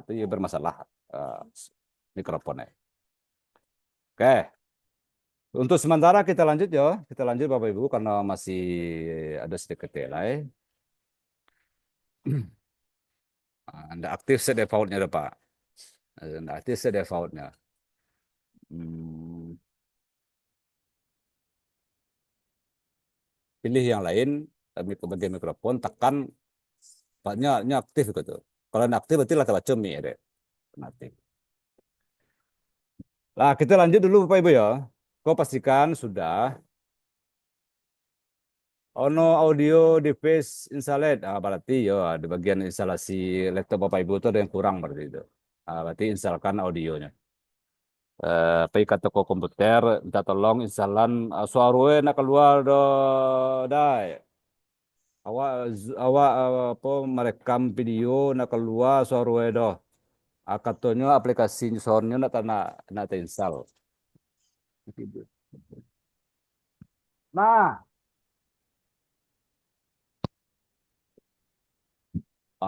itu ya bermasalah mikrofonnya. Oke. Untuk sementara kita lanjut ya. Kita lanjut Bapak Ibu karena masih ada sedikit delay. Anda aktif set defaultnya deh Pak. Anda aktif set defaultnya. Pilih yang lain, bagian mikrofon, tekan, Paknya aktif gitu. Kalau aktif berarti lah baca mi deh. Aktif. Nah, kita lanjut dulu Bapak Ibu ya. Kau pastikan sudah. Ono audio device installed. Berarti ya di bagian instalasi laptop Bapak Ibu itu ada yang kurang berarti itu. Berarti instalkan audionya. Pergi ke toko komputer, minta tolong instalan suara nak keluar do dai. Awak apa merekam video nak keluar suara do. Katanya aplikasi soundnya nak terinstall. Nah,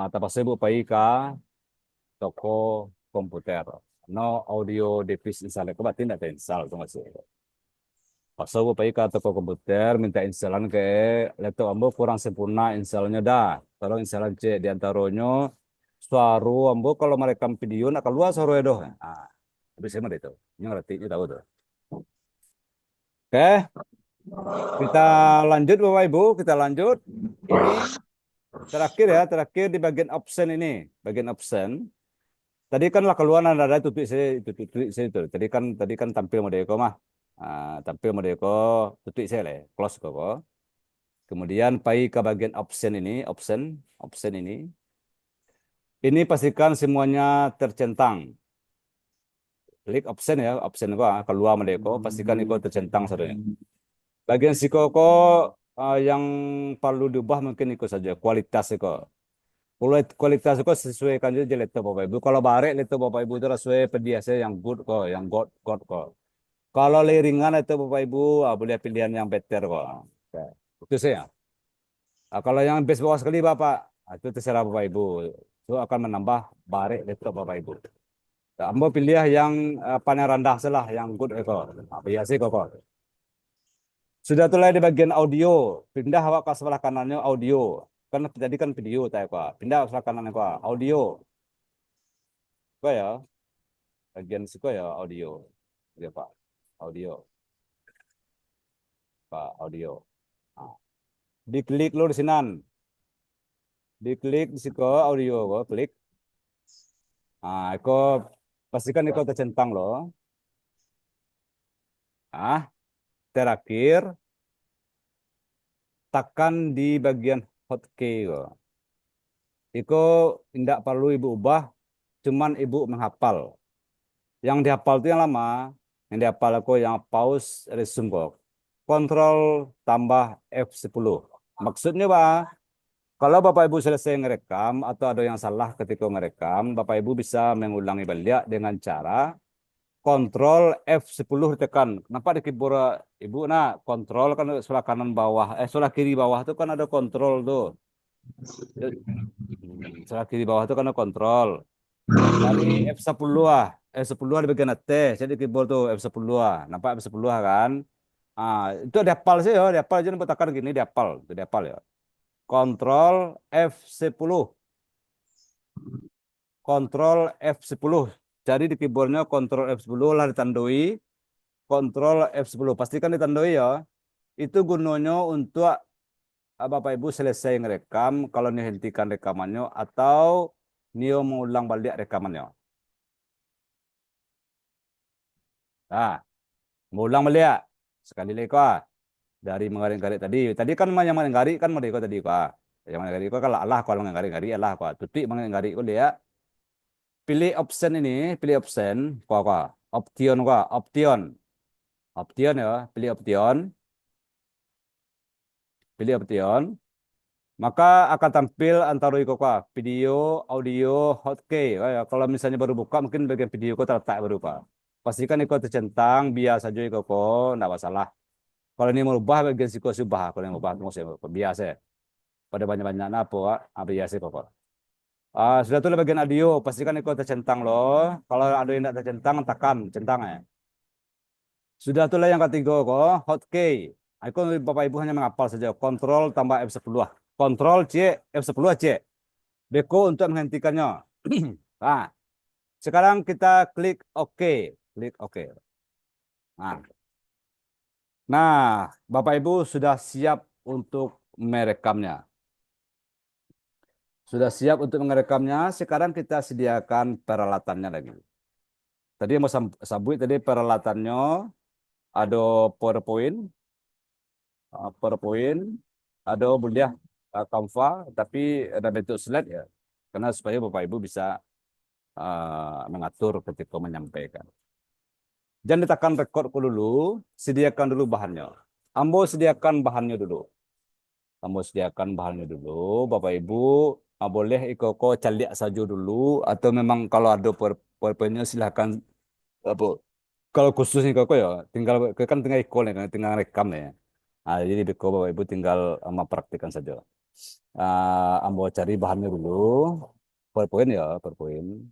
tapos ibu pergi ke toko komputer. No audio device install. Kau berarti nak terinstall tu masih. Pas ibu pergi ke toko komputer, minta installan ke laptop ambo kurang sempurna installnya dah. Tolong installan cek di antaranya suara ambo kalau merekam video nak keluar suara doh. Habis sama itu. Yang ngerti, ini tahu tuh. Oke, kita lanjut Bapak Ibu, kita lanjut. Ini terakhir di bagian option ini, bagian option. Tadi kan lah keluar ada tutup saya itu. Tadi kan tampil modeko mah. Tampil modeko tutup saya lah, close kok. Kemudian pergi ke bagian option ini, option ini. Ini pastikan semuanya tercentang. Klik option ya, option keluar modeko, pastikan itu tercentang saudara. Bagian sikoko yang perlu diubah mungkin itu saja kualitas itu. Kualitas itu sesuaikan aja laptop Bapak Ibu. Kalau barek laptop Bapak Ibu itu sesuai biasa yang good kok, yang god kok. Kalau ringan itu Bapak Ibu boleh pilihan yang better kok. Oke. Itu saya. Kalau yang base bawah sekali Bapak, itu terserah Bapak Ibu. Itu akan menambah barek laptop Bapak Ibu. Ambo pilih yang panel rendah salah, yang good kok. Biasa kok. Sudah mulai di bagian audio, pindah awak ke sebelah kanannya audio. Kan tadi kan video saya kok. Pindah ke sebelah kanannya kok audio. Kok ya, bagian situ ya audio. Ya Pak, audio. Pak, audio. Nah, diklik lo di sini. Diklik di situ audio kok, klik. Nah, pastikan itu tercentang loh. Ah, terakhir tekan di bagian hotkey kok. Iko tidak perlu ibu ubah, cuman ibu menghafal. Yang dihafal itu yang lama, yang dihafal aku yang pause resume kok. Kontrol tambah F10. Maksudnya Pak, kalau Bapak Ibu selesai ngerekam atau ada yang salah ketika ngerekam, Bapak Ibu bisa mengulangi balik dengan cara kontrol F10 ditekan. Kenapa di keyboard Ibu? Nah, kontrol kan sebelah kanan bawah, sebelah kiri bawah itu kan ada kontrol tuh. Sebelah kiri bawah itu kan ada kontrol. Dari F10 ah. F10 di bagian atas. Jadi keyboard tuh F10 ah. Nampak F10 kan? Itu dihafal sih ya. Dihafal aja nampak tekan gini dihafal. Itu dihafal ya. Kontrol F10. Kontrol F10. Jadi di keyboardnya kontrol F10 lah ditandai. Kontrol F10. Pastikan ditandai ya. Itu gunanya untuk Bapak Ibu selesai ngerekam. Kalau dihentikan rekamannya. Atau Nio mengulang balik rekamannya. Nah, mengulang balik ya. Sekali lagi kok. Dari menggaring-garing tadi. Tadi kan yang menggaring kan mereka tadi kok. Yang menggaring kok kalau Allah kalau menggaring-garing Allah kok. Tutik menggaring kok dia. Pilih option ini, pilih option kok. Option kok, option. Option ya, pilih option. Pilih option. Maka akan tampil antara itu kok. Video, audio, hotkey. Ya, kalau misalnya baru buka mungkin bagian video kok terletak baru kok. Pastikan itu tercentang, biasa saja itu kok, enggak masalah. Kalau ini mau ubah bagian siko subah, kalau yang ubah biasa. Pada banyak-banyak apa, biasa kok. Sudah tuh bagian audio, pastikan itu tercentang loh. Kalau ada yang tidak tercentang, tekan centang ya. Sudah tuh yang ketiga kok, hotkey. Aku Bapak Ibu hanya menghafal saja. Kontrol tambah F10. Kontrol C, F10 C. Beko untuk menghentikannya. Nah, sekarang kita klik OK. Klik OK. Nah, Bapak Ibu sudah siap untuk merekamnya. Sudah siap untuk merekamnya. Sekarang kita sediakan peralatannya lagi. Tadi yang mau sabut tadi peralatannya ada PowerPoint, ada boleh Canva, tapi ada bentuk slide ya. Karena supaya Bapak Ibu bisa mengatur ketika menyampaikan. Jangan ditekan record dulu, sediakan dulu bahannya. Ambo sediakan bahannya dulu. Bapak Ibu boleh ikut calik saja dulu, atau memang kalau ada PowerPoint-nya silahkan apa. Kalau khususnya kok ya, tinggal ikut ya, tinggal rekam ya. Jadi Bapak Ibu tinggal mempraktikkan saja. Ambo cari bahannya dulu. PowerPoint ya, PowerPoint.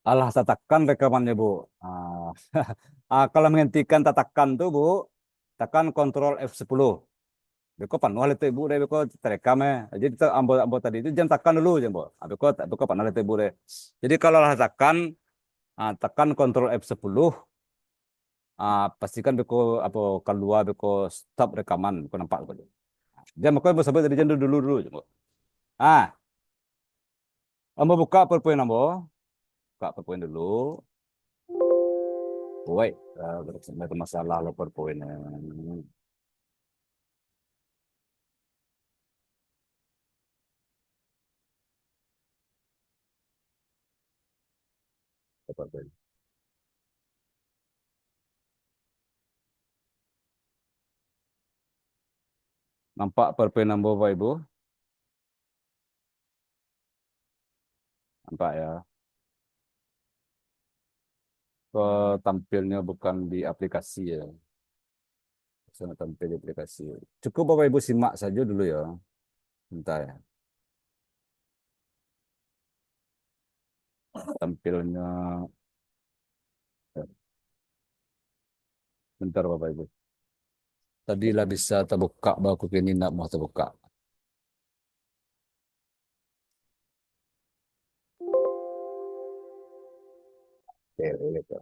Alah, tatakan rekamannya, Bu. Kalau menghentikan tatakan tuh, Bu, tekan Ctrl F10. Beko panuh itu Ibu deh, beko terekam ya. Jadi ambo tadi itu jangan tekan dulu, jangan, Bu. Beko panuh itu Ibu deh. Jadi kalau lah tekan Ctrl F10, pastikan beko apa keluar beko stop rekaman, beko nampak beko. Jangan beko sampai tadi jangan dulu, Bu. Ambo buka PowerPoint ambo. Buka PowerPoint dulu. Wait, bermasalah lo PowerPoint. PowerPoint. Nampak PowerPoint Bapak Ibu? Nampak ya. Tampilnya bukan di aplikasi ya. Sana tampil di aplikasi. Cukup Bapak Ibu simak saja dulu ya. Bentar ya. Tampilnya. Bentar Bapak Ibu. Tadi lah bisa terbuka, baru kini nak mau terbuka. Oke, gitu.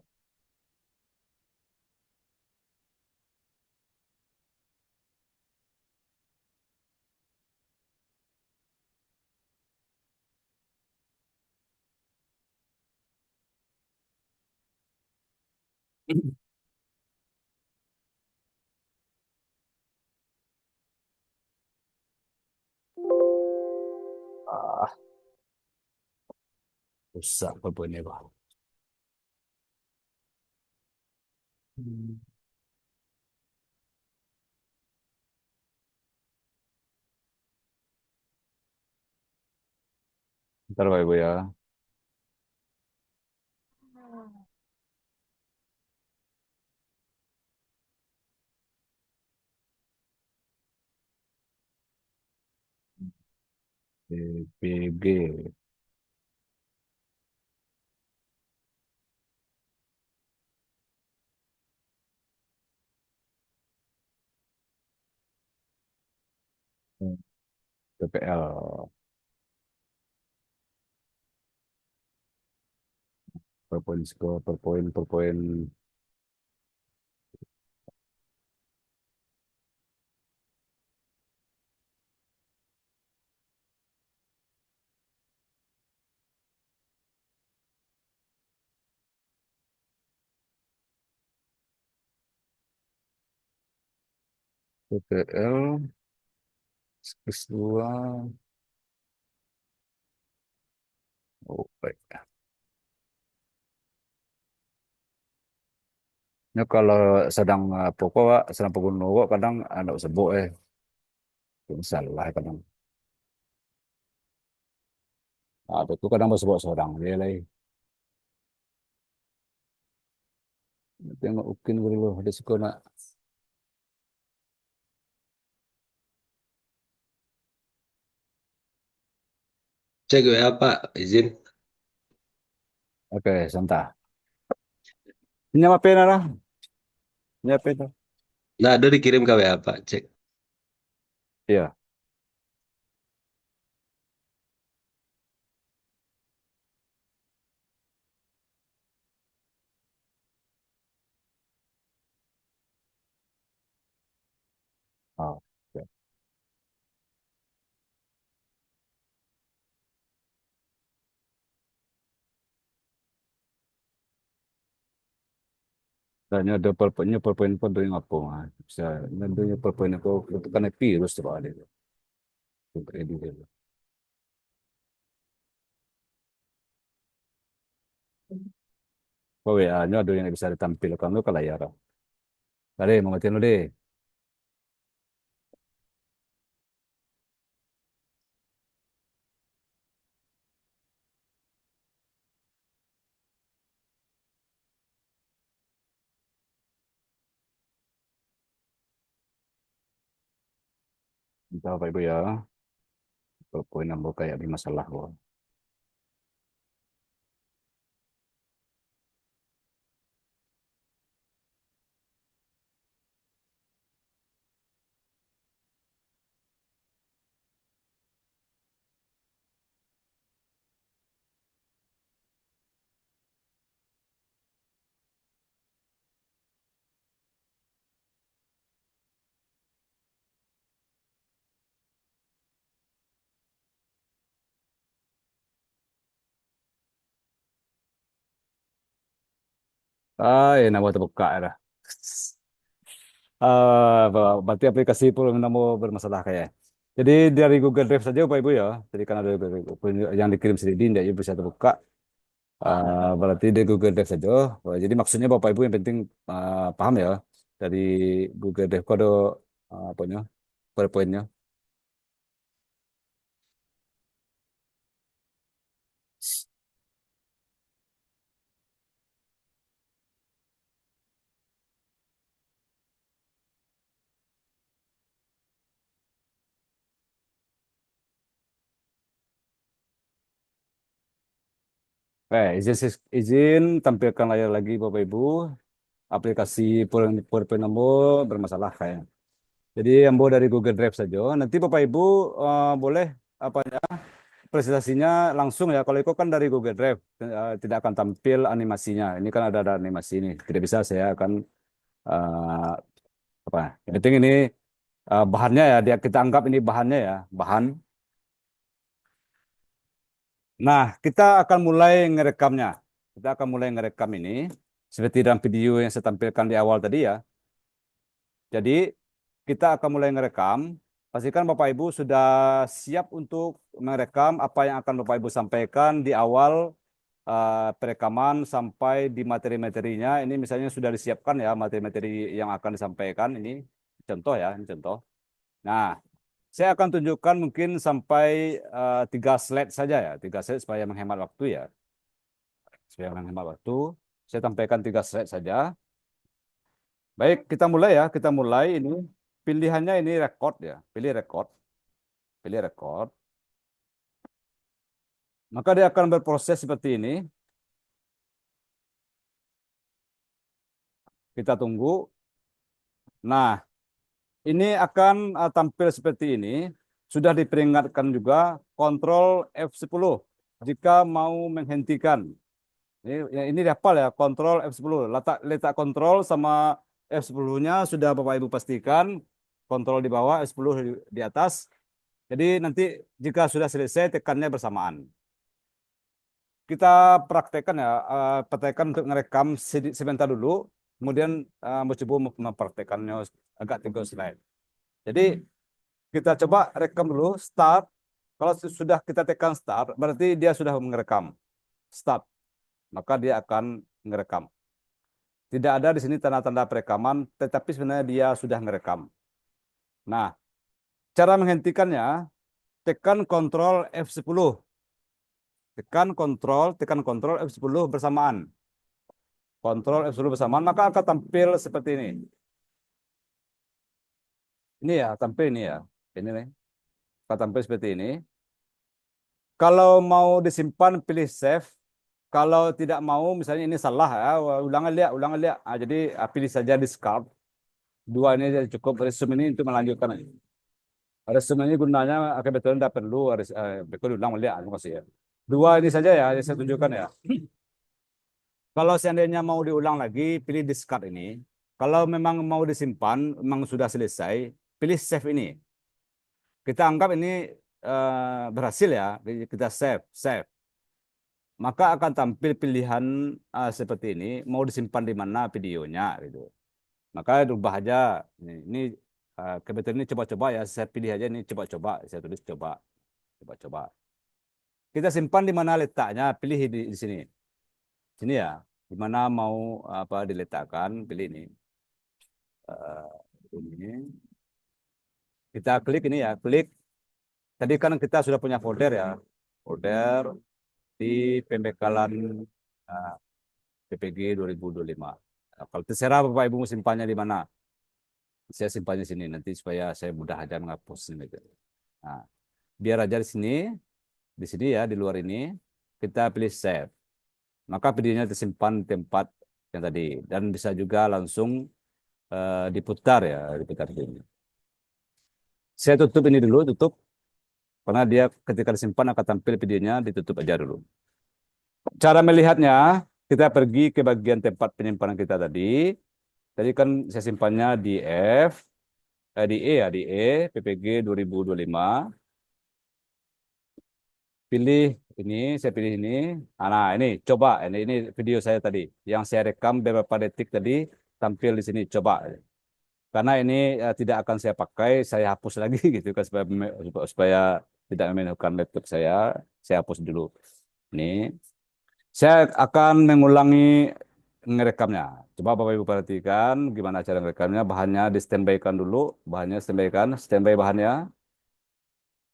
Ah, rusak PowerPoint-nya Pak. Hmm. Bentar Bapak Ibu ya. PPG. PPL. PowerPoint score, PowerPoint. PPL. Plus 2. Oh, baik. Ini kalau sedang pokok, Pak, sedang pokok nunggu kadang ada sebut salah kadang. Ada tuh kadang sebut seorang dia lagi. Tengok ukin dulu, ada suka nak. Cek WA Pak, izin. Oke, sebentar. Ini apa pena lah? Ini apa itu? Nah, ada dikirim ke WA Pak, cek. Iya. Oh, oke. Dan ini ada perpoin pun tu yang apa? Bisa, ini ada perpoin aku itu kan virus tu ada. Untuk edit dia. Oh ya, ini ada yang bisa ditampilkan lu ke layar. Tadi mau matiin lu deh. Entah Bapak Ibu ya. PowerPoint nambah kayak di masalah gua. Enak buat terbuka dah. Berarti aplikasi Purnamo bermasalah kayak. Jadi dari Google Drive saja Bapak Ibu ya. Jadi kan ada yang dikirim sendiri tidak ya bisa terbuka. Berarti di Google Drive saja. Jadi maksudnya Bapak Ibu yang penting paham ya dari Google Drive kode apanya PowerPoint-nya. Izin tampilkan layar lagi Bapak Ibu. Aplikasi PowerPoint Ambo bermasalah kayak. Jadi Ambo dari Google Drive saja. Nanti Bapak Ibu boleh apa ya presentasinya langsung ya. Kalau itu kan dari Google Drive tidak akan tampil animasinya. Ini kan ada animasi ini. Tidak bisa saya akan eh, apa? Yang penting ini bahannya ya. Dia kita anggap ini bahannya ya, bahan. Nah, kita akan mulai ngerekamnya. Kita akan mulai ngerekam ini seperti dalam video yang saya tampilkan di awal tadi ya. Jadi kita akan mulai ngerekam. Pastikan Bapak Ibu sudah siap untuk merekam apa yang akan Bapak Ibu sampaikan di awal perekaman sampai di materi-materinya. Ini misalnya sudah disiapkan ya materi-materi yang akan disampaikan. Ini contoh ya, ini contoh. Nah, saya akan tunjukkan mungkin sampai 3 slide saja ya, 3 slide supaya menghemat waktu ya. Supaya menghemat waktu, saya sampaikan 3 slide saja. Baik, kita mulai ya. Kita mulai ini. Pilihannya ini record ya. Pilih record. Pilih record. Maka dia akan berproses seperti ini. Kita tunggu. Nah, ini akan tampil seperti ini. Sudah diperingatkan juga kontrol F10 jika mau menghentikan. Ini dihafal ya, kontrol F10. Letak kontrol sama F10-nya sudah Bapak Ibu pastikan. Kontrol di bawah, F10 di atas. Jadi nanti jika sudah selesai tekannya bersamaan. Kita praktekkan ya, praktekkan untuk ngerekam sebentar dulu. Kemudian mencoba mempraktekannya agak 3 slide. Jadi kita coba rekam dulu, start. Kalau sudah kita tekan start, berarti dia sudah merekam. Start. Maka dia akan merekam. Tidak ada di sini tanda-tanda perekaman, tetapi sebenarnya dia sudah merekam. Nah, cara menghentikannya, tekan Ctrl F10. Tekan Ctrl F10 bersamaan. Ctrl F10 bersamaan, maka akan tampil seperti ini. Ini ya, tampil ini ya. Ini nih. Akan tampil seperti ini. Kalau mau disimpan, pilih save. Kalau tidak mau, misalnya ini salah ya, ulangan lihat. Jadi pilih saja discard. 2 ini cukup. Resume ini untuk melanjutkan. Resume ini gunanya kebetulan tidak perlu betul ulang lihat masih ya. 2 ini saja ya, yang saya tunjukkan ya. Kalau seandainya mau diulang lagi, pilih discard ini. Kalau memang mau disimpan, memang sudah selesai, pilih save ini. Kita anggap ini berhasil ya, kita save. Maka akan tampil pilihan seperti ini, mau disimpan di mana videonya gitu. Maka ubah aja. Ini kebetulan ini coba-coba ya, saya pilih aja ini coba-coba, saya tulis coba-coba. Kita simpan di mana letaknya, pilih di sini. Sini ya, di mana mau apa diletakkan, pilih ini. Ini. Kita klik ini ya, klik. Tadi kan kita sudah punya folder ya, folder di pembekalan PPG 2025. Nah, kalau terserah Bapak Ibu mau simpannya di mana. Saya simpannya sini nanti supaya saya mudah aja menghapusnya gitu. Nah, biar aja di sini ya, di luar ini kita pilih save. Maka videonya tersimpan di tempat yang tadi dan bisa juga langsung diputar ya, diputar ini. Saya tutup ini dulu, tutup. Karena dia ketika disimpan akan tampil videonya, ditutup aja dulu. Cara melihatnya, kita pergi ke bagian tempat penyimpanan kita tadi. Tadi kan saya simpannya di di E, PPG 2025. Pilih ini saya pilih ini. Nah, ini coba ini video saya tadi yang saya rekam beberapa detik tadi tampil di sini coba. Karena ini tidak akan saya pakai, saya hapus lagi gitu kan supaya tidak memenuhkan laptop saya. Saya hapus dulu. Ini saya akan mengulangi ngerekamnya. Coba Bapak Ibu perhatikan gimana cara ngerekamnya. Bahannya di standby-kan dulu. Bahannya standby-kan. Standby bahannya.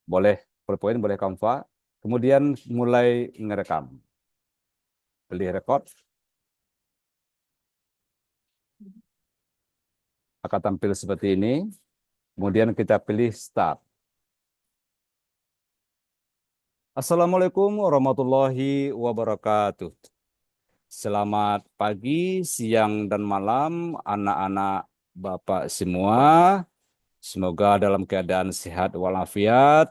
Boleh PowerPoint, boleh Canva. Kemudian mulai ngerekam. Pilih record. Akan tampil seperti ini. Kemudian kita pilih start. Assalamualaikum warahmatullahi wabarakatuh. Selamat pagi, siang, dan malam anak-anak Bapak semua. Semoga dalam keadaan sehat walafiat.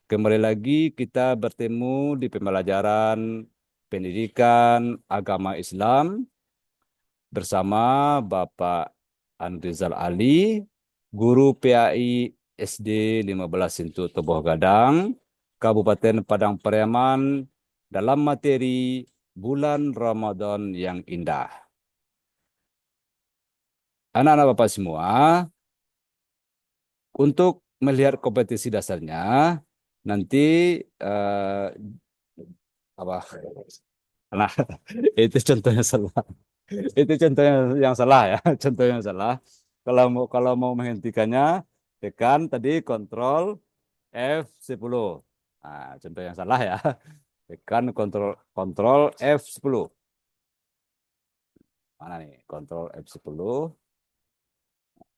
Kembali lagi kita bertemu di pembelajaran pendidikan agama Islam bersama Bapak Andrizal Ali, Guru PAI SD 15 Sintu Toboh Gadang, Kabupaten Padang Pariaman, dalam materi Bulan Ramadan yang Indah. Anak-anak Bapak semua, untuk melihat kompetisi dasarnya, nanti apa? Nah, itu contohnya salah. Itu contohnya yang salah ya, contoh yang salah. Kalau mau menghentikannya, tekan tadi Kontrol F10. Nah, contoh yang salah ya. Tekan kontrol F10. Mana nih? Kontrol F10.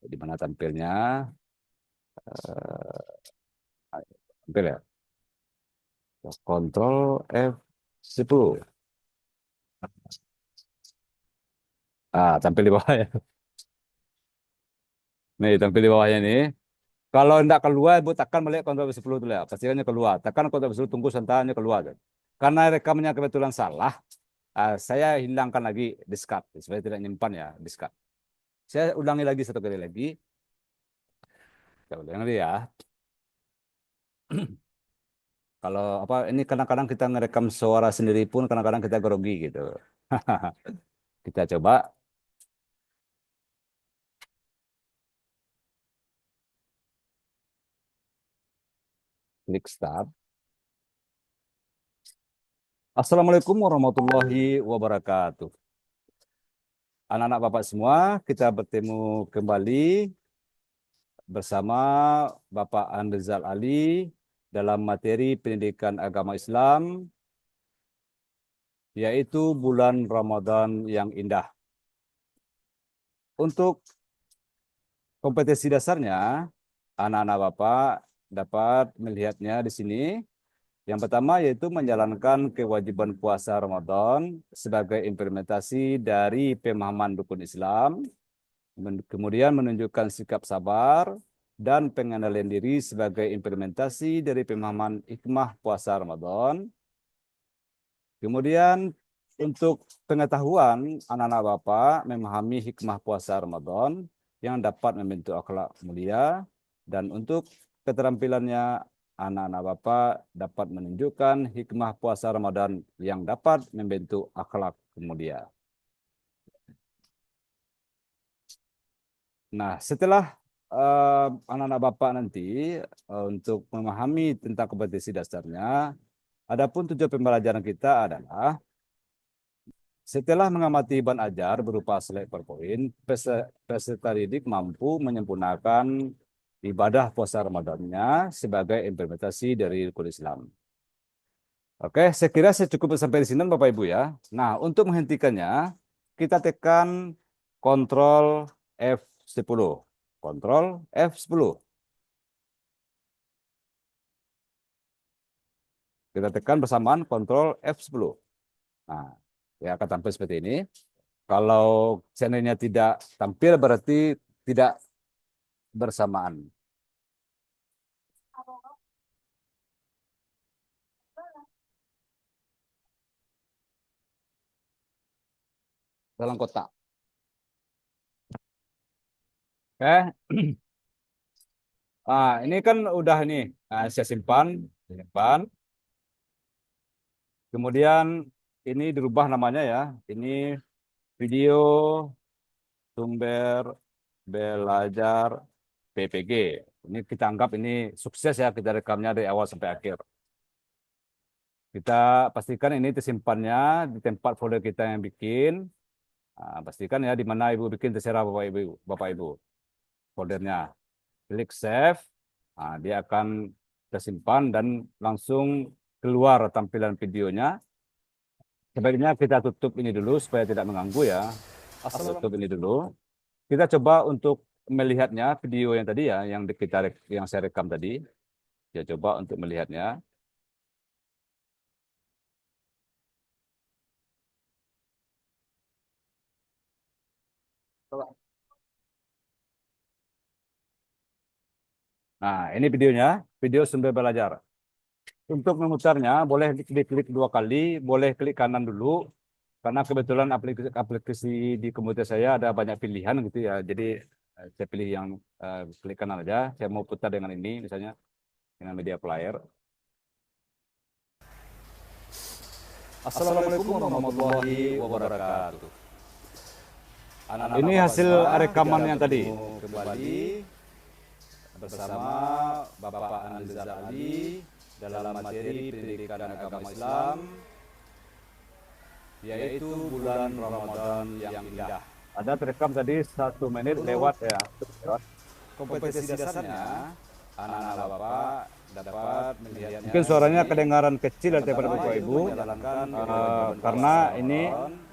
Di mana tampilnya? Tampil ya. Kontrol F10. Tampil di bawah ya. Nih, tampil di bawahnya nih. Kalau tidak keluar, Ibu tekan balik kontrol F10 dulu ya. Pastikannya keluar. Tekan kontrol F10, tunggu santannya keluar. Karena rekamnya kebetulan salah, saya hilangkan lagi discard supaya tidak nyimpan ya discard. Saya ulangi lagi satu kali lagi. Saya ulangi lagi ya. Kalau apa ini kadang-kadang kita ngerekam suara sendiri pun kadang-kadang kita grogi gitu. Kita coba klik start. Assalamualaikum warahmatullahi wabarakatuh. Anak-anak Bapak semua, kita bertemu kembali bersama Bapak Andrizal Ali dalam materi pendidikan agama Islam, yaitu bulan Ramadan yang indah. Untuk kompetisi dasarnya, anak-anak Bapak dapat melihatnya di sini. Yang pertama yaitu menjalankan kewajiban puasa Ramadan sebagai implementasi dari pemahaman rukun Islam, kemudian menunjukkan sikap sabar dan pengendalian diri sebagai implementasi dari pemahaman hikmah puasa Ramadan. Kemudian untuk pengetahuan anak-anak Bapak memahami hikmah puasa Ramadan yang dapat membentuk akhlak mulia, dan untuk keterampilannya anak-anak Bapak dapat menunjukkan hikmah puasa Ramadan yang dapat membentuk akhlak mulia. Nah, setelah anak-anak Bapak nanti untuk memahami tentang kompetisi dasarnya, adapun tujuan pembelajaran kita adalah setelah mengamati ban ajar berupa slide PowerPoint, peserta didik mampu menyempurnakan ibadah puasa Ramadannya sebagai implementasi dari rukun Islam. Oke, saya kira saya cukup sampai di sini Bapak Ibu ya. Nah, untuk menghentikannya, kita tekan Kontrol F10. Kontrol F10. Kita tekan bersamaan Kontrol F10. Nah, ya akan tampil seperti ini. Kalau channelnya tidak tampil berarti tidak bersamaan. Dalam kotak. Oke. Ini kan udah nih. Nah, saya simpan. Kemudian ini dirubah namanya ya. Ini video sumber belajar PPG. Ini kita anggap ini sukses ya, kita rekamnya dari awal sampai akhir. Kita pastikan ini tersimpannya di tempat folder kita yang bikin. Nah, pastikan ya di mana Ibu bikin, terserah Bapak Ibu foldernya. Klik save. Nah, dia akan tersimpan dan langsung keluar tampilan videonya. Sebaiknya kita tutup ini dulu supaya tidak mengganggu ya. Tutup ini dulu. Kita coba untuk melihatnya video yang tadi ya, yang saya rekam tadi. Ya, coba untuk melihatnya. Nah, ini videonya, video sumber belajar. Untuk memutarnya, boleh diklik 2 kali, boleh klik kanan dulu, karena kebetulan aplikasi di komputer saya ada banyak pilihan gitu ya. Jadi saya pilih yang klik kanan aja. Saya mau putar dengan ini, misalnya dengan media player. Assalamualaikum warahmatullahi wabarakatuh. Ini hasil rekaman yang tadi. Kembali bersama Bapak Anzal Ali dalam materi pendidikan agama Islam, yaitu bulan Ramadan yang indah. Ada terekam tadi 1 menit lewat ya. Kompetisi dasarnya anak-anak Bapak dapat melihatnya. Mungkin suaranya kedengaran kecil daripada Bapak Ibu, karena ini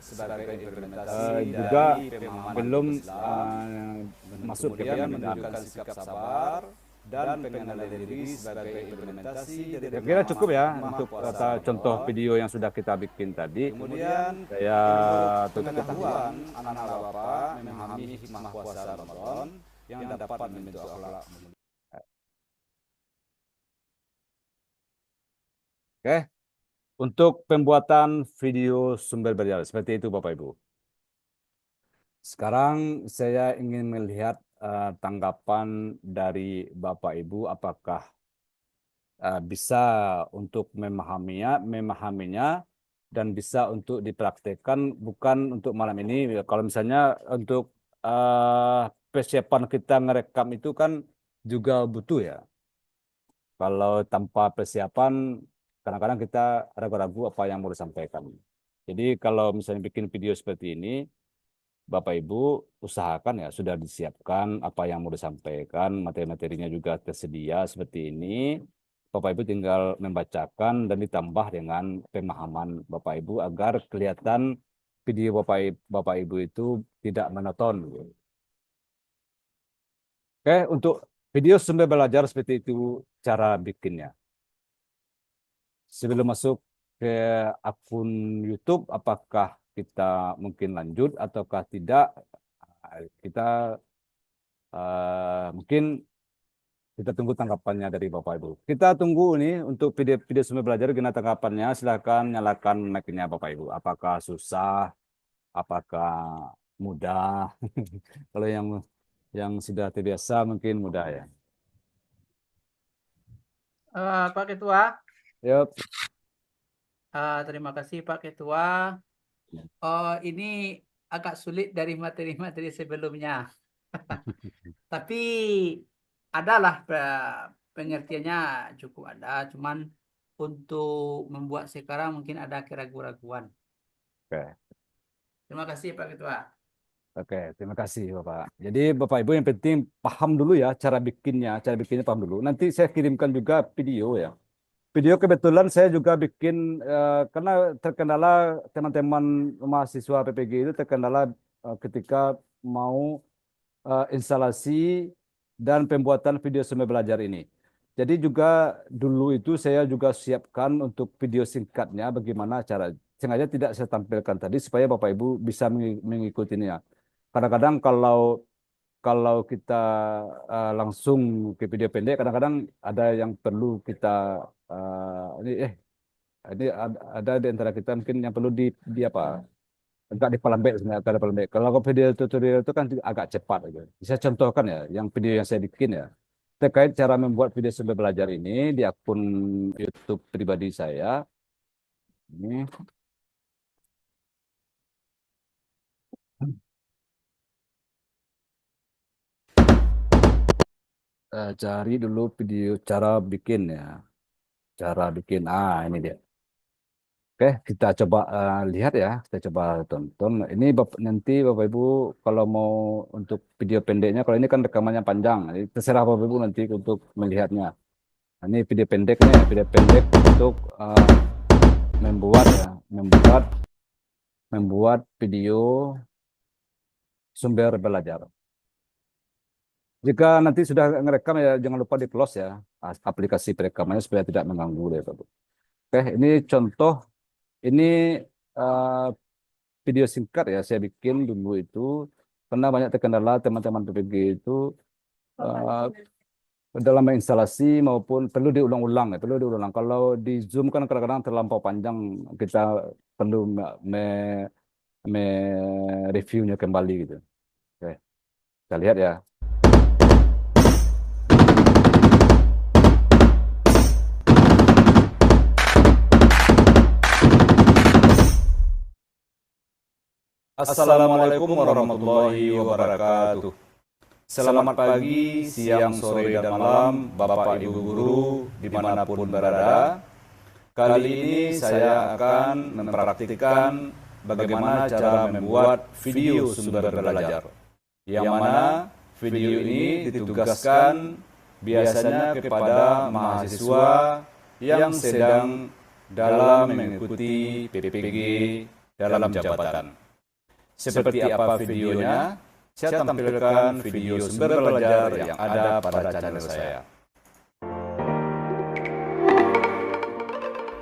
sebagai implementasi juga dari pemahaman belum Islam, masuk ke kemudian pemerintahan. menunjukkan sikap sabar dan pengenalan diri sebagai implementasi dari Saya kira cukup ya pemahaman untuk Maha Kuasa contoh Ramadan. video yang sudah kita bikin tadi. Kemudian Saya tutup. pengetahuan anak-anak Bapak memahami hikmah puasa Ramadan yang dapat membentuk akhlak. Oke, untuk pembuatan video sumber belajar seperti itu Bapak Ibu. Sekarang saya ingin melihat tanggapan dari Bapak Ibu, apakah bisa untuk memahaminya dan bisa untuk dipraktekkan, bukan untuk malam ini. Kalau misalnya untuk persiapan kita ngerekam itu kan juga butuh ya. Kalau tanpa persiapan, kadang-kadang kita ragu-ragu apa yang mau disampaikan. Jadi kalau misalnya bikin video seperti ini, Bapak Ibu usahakan ya sudah disiapkan apa yang mau disampaikan, materi-materinya juga tersedia seperti ini. Bapak Ibu tinggal membacakan dan ditambah dengan pemahaman Bapak Ibu agar kelihatan video Bapak Ibu itu tidak monoton. Oke, untuk video sumber belajar seperti itu cara bikinnya. Sebelum masuk ke akun YouTube, apakah kita mungkin lanjut ataukah tidak? Kita mungkin kita tunggu tanggapannya dari Bapak Ibu. Kita tunggu ini untuk video sumber belajar, gimana tanggapannya? Silakan nyalakan mic-nya Bapak Ibu. Apakah susah? Apakah mudah? Kalau yang sudah terbiasa mungkin mudah ya. Pak Ketua, Yuk. terima kasih Pak Ketua. Ini agak sulit dari materi-materi sebelumnya. Tapi adalah pengertiannya cukup ada, cuman untuk membuat sekarang mungkin ada keraguan-raguan. Oke. Terima kasih Pak Ketua. Oke, terima kasih Bapak. Jadi Bapak Ibu yang penting paham dulu ya cara bikinnya paham dulu. Nanti saya kirimkan juga video ya. Video kebetulan saya juga bikin karena terkendala teman-teman mahasiswa PPG itu terkendala ketika mau instalasi dan pembuatan video sumber belajar ini. Jadi juga dulu itu saya juga siapkan untuk video singkatnya bagaimana cara, sengaja tidak saya tampilkan tadi supaya Bapak Ibu bisa mengikutinya. Kadang-kadang kalau kita langsung ke video pendek, kadang-kadang ada yang perlu kita ini ada di antara kita mungkin yang perlu di apa? Enggak di pelembek sebenarnya, enggak di pelembek. Kalau video tutorial itu kan agak cepat aja. Saya contohkan ya, yang video yang saya bikin ya terkait cara membuat video sumber belajar ini di akun YouTube pribadi saya. Ini cari dulu video cara bikin ya. Cara bikin. Ini dia. Oke, kita coba lihat ya. Kita coba tonton. Ini nanti Bapak Ibu kalau mau untuk video pendeknya, kalau ini kan rekamannya panjang, jadi terserah Bapak Ibu nanti untuk melihatnya. Ini video pendeknya, video pendek untuk membuat ya, membuat video sumber belajar. Jika nanti sudah ngerekam ya jangan lupa di close ya aplikasi perekamannya supaya tidak mengganggu deh Bapak Ibu. Oke, ini contoh ini eh, video singkat ya saya bikin dulu itu karena banyak terkendala teman-teman PPG itu eh, dalam menginstalasi maupun perlu diulang-ulang ya, perlu diulang. Kalau di Zoom kan kadang-kadang terlampau panjang kita perlu reviewnya kembali gitu. Oke, kita lihat ya. Assalamualaikum warahmatullahi wabarakatuh. Selamat pagi, siang, sore, dan malam, Bapak Ibu Guru dimanapun berada. Kali ini saya akan mempraktikkan bagaimana cara membuat video sumber belajar. Yang mana video ini ditugaskan biasanya kepada mahasiswa yang sedang dalam mengikuti PPG dalam jabatan. Seperti apa videonya? Saya tampilkan video sumber belajar yang ada pada channel saya.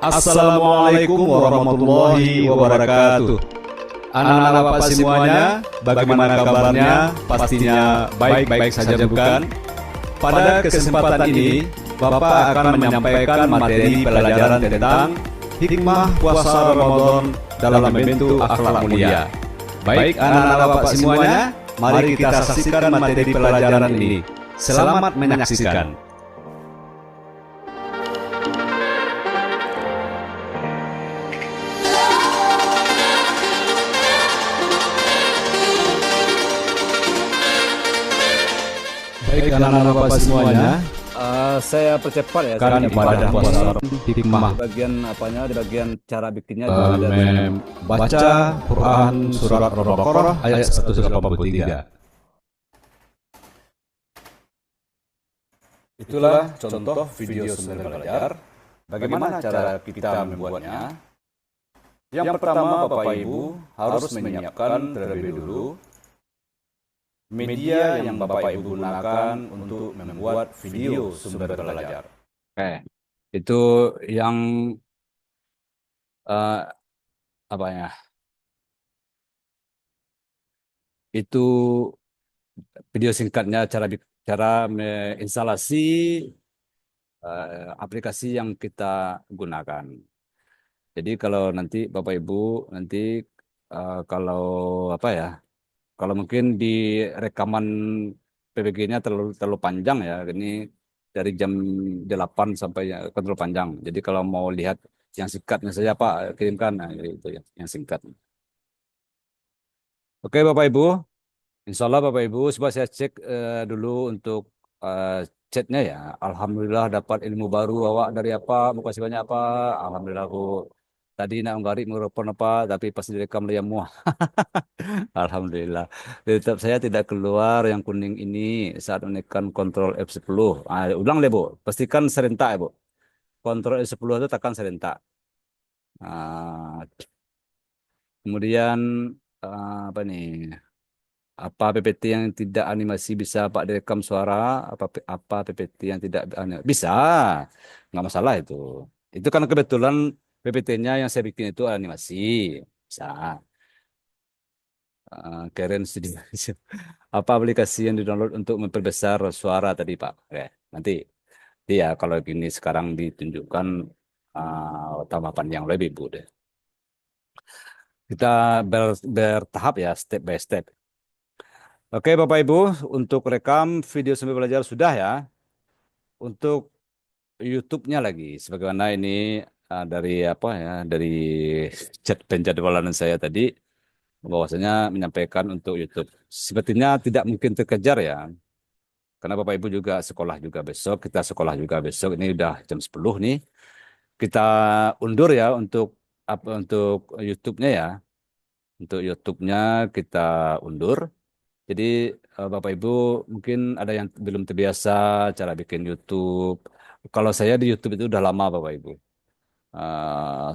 Assalamualaikum warahmatullahi wabarakatuh. Anak-anak Bapak semuanya, bagaimana kabarnya? Pastinya baik-baik saja bukan? Pada kesempatan ini, Bapak akan menyampaikan materi pelajaran tentang hikmah puasa Ramadan dalam bentuk akhlak mulia. Baik anak-anak Bapak semuanya, mari kita saksikan materi pelajaran ini. Selamat menyaksikan. Baik anak-anak Bapak semuanya, Saya percepat ya. kan ibadah puasa hikmah Bagian apanya, di bagian cara bikinnya juga ada. membaca Quran surat Al-Baqarah ayat 183. Itulah contoh video sumber belajar. Bagaimana cara kita membuatnya? Yang pertama, Bapak Ibu harus menyiapkan terlebih dulu media yang Bapak Ibu gunakan untuk membuat video sumber belajar. Oke, itu yang apa ya? Itu video singkatnya cara menginstalasi aplikasi yang kita gunakan. Jadi kalau nanti Bapak Ibu nanti kalau apa ya? Kalau mungkin di rekaman PPG-nya terlalu panjang ya. Ini dari jam 8 sampai kan terlalu panjang. Jadi kalau mau lihat yang singkatnya saya Pak kirimkan itu ya, yang singkat. Oke Bapak Ibu, Insya Allah Bapak Ibu, coba saya cek dulu untuk chatnya ya. Alhamdulillah dapat ilmu baru awak dari apa, mau kasih banyak apa. Alhamdulillah aku tadi nak nggari merepon apa, tapi pas direkam dia muah. Alhamdulillah. Tetap saya tidak keluar yang kuning ini saat menekan kontrol F10. Ulang deh Bu, pastikan serentak ya Bu. Kontrol F10 itu tekan serentak. Ah, kemudian apa nih? Apa PPT yang tidak animasi bisa Pak direkam suara? Apa PPT yang tidak bisa? Nggak masalah itu. Itu kan kebetulan PPT-nya yang saya bikin itu animasi. Bisa. Keren Studio. Apa aplikasi yang di-download untuk memperbesar suara tadi Pak? Oke, nanti. Ya kalau gini sekarang ditunjukkan tambah panjang lebih Bu deh. Kita bertahap ya, step by step. Oke Bapak Ibu, untuk rekam video sambil belajar sudah ya. Untuk YouTube-nya lagi, sebagaimana ini dari apa ya, dari chat penjadwalan saya tadi, bahwasanya menyampaikan untuk YouTube. Sepertinya tidak mungkin terkejar ya, karena Bapak Ibu juga sekolah juga besok, kita sekolah juga besok. Ini udah jam 10 nih. Kita undur ya untuk apa untuk YouTube-nya ya. Untuk YouTube-nya kita undur. Jadi Bapak Ibu mungkin ada yang belum terbiasa cara bikin YouTube. Kalau saya di YouTube itu udah lama Bapak Ibu.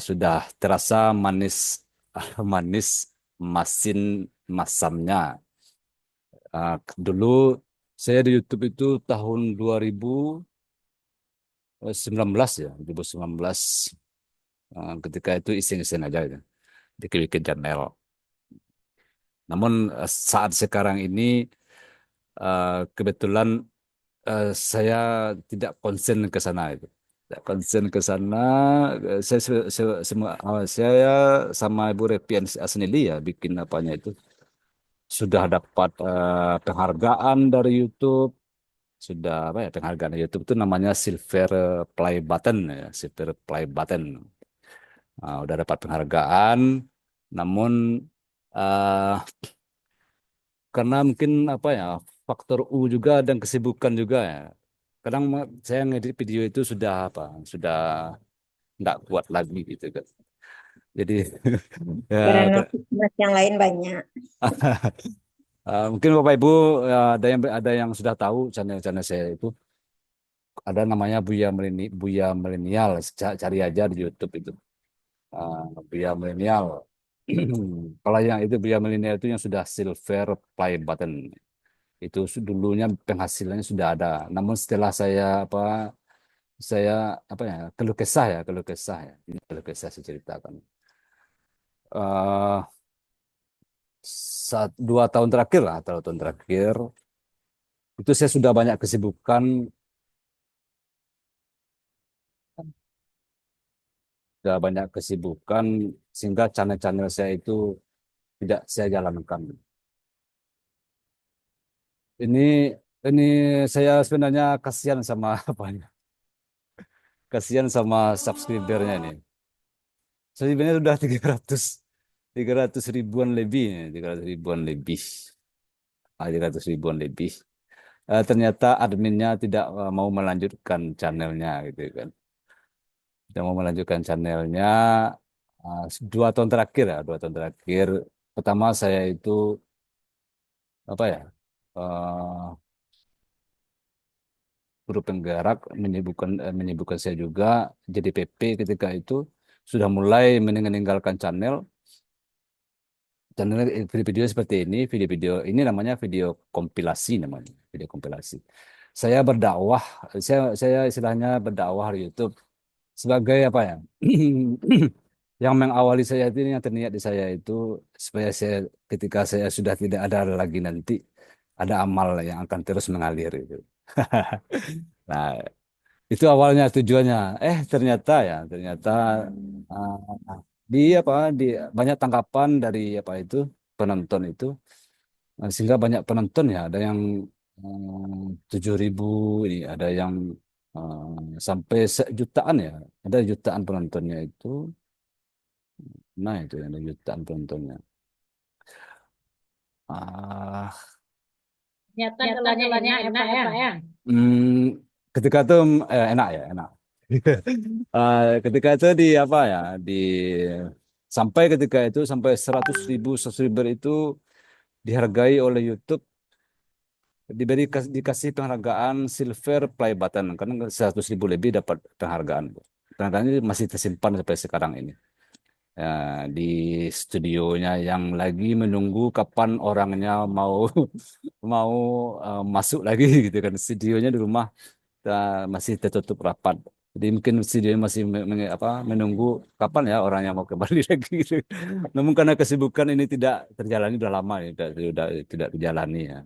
Sudah terasa manis manis masin masamnya. Dulu saya di YouTube itu tahun 2019 ya, 2019. Ketika itu iseng-iseng aja ya, bikin channel. Namun saat sekarang ini kebetulan saya tidak konsen ke sana itu. Tidak konsen ke sana. Saya sama Ibu Repian Asnili ya bikin apanya itu. Sudah dapat penghargaan dari YouTube. Sudah apa ya, penghargaan dari YouTube itu namanya Silver Play Button ya, Silver Play Button. Udah dapat penghargaan. Namun eh, karena mungkin apa ya, faktor U juga dan kesibukan juga ya. Kadang saya ngedit video itu sudah apa, sudah nggak kuat lagi gitu kan. Jadi ya, Karena mas yang lain banyak. mungkin Bapak Ibu ada yang sudah tahu channel-channel saya itu ada namanya Buya Milenial. Cari aja di YouTube itu. Buya Milenial. Kalau yang itu Buya Milenial itu yang sudah silver play button. Itu dulunya penghasilannya sudah ada. Namun setelah saya apa ya, keluh kesah ya. Ini keluh kesah saya ceritakan. eh 2 tahun terakhir lah, 2 tahun terakhir itu saya sudah banyak kesibukan, sehingga channel-channel saya itu tidak saya jalankan. Ini ini saya sebenarnya kasihan sama apanya, kasihan sama subscribernya ini. Subscribernya sudah 300 ribuan lebih, 300 ribuan lebih, 300 ribuan lebih. Ternyata adminnya tidak mau melanjutkan channelnya gitu kan. Tidak mau melanjutkan channelnya. 2 tahun terakhir ya, 2 tahun terakhir. Pertama saya itu apa ya, guru penggerak menyibukkan saya juga jadi PP ketika itu sudah mulai meninggalkan channel video-video seperti ini, video-video ini namanya video kompilasi namanya, video kompilasi. Saya berdakwah, saya istilahnya berdakwah di YouTube sebagai apa ya? Yang mengawali saya itu, yang terniat di saya itu supaya saya ketika saya sudah tidak ada lagi nanti ada amal yang akan terus mengalir itu. Nah, itu awalnya tujuannya. Ternyata di apa di banyak tanggapan dari apa itu penonton itu. Sehingga banyak penonton ya, ada yang 7.000 ini, ada yang sampai sejutaan ya, ada jutaan penontonnya itu. Nah itu ada jutaan penontonnya. Ah, Ternyata jalannya enak ya, Pak ya. ketika itu enak ya, enak. Ketika itu di apa ya, sampai ketika itu sampai 100.000 subscriber itu dihargai oleh YouTube, dikasih penghargaan silver play button karena 100.000 lebih dapat penghargaan. Penghargaan ini masih tersimpan sampai sekarang ini. Ya, di studionya yang lagi menunggu kapan orangnya mau mau masuk lagi gitu kan. Studionya di rumah masih tertutup rapat. Jadi mungkin studionya masih menunggu kapan ya orangnya mau kembali lagi gitu. Namun karena kesibukan ini tidak terjalani, sudah lama ya, sudah tidak terjalani ya.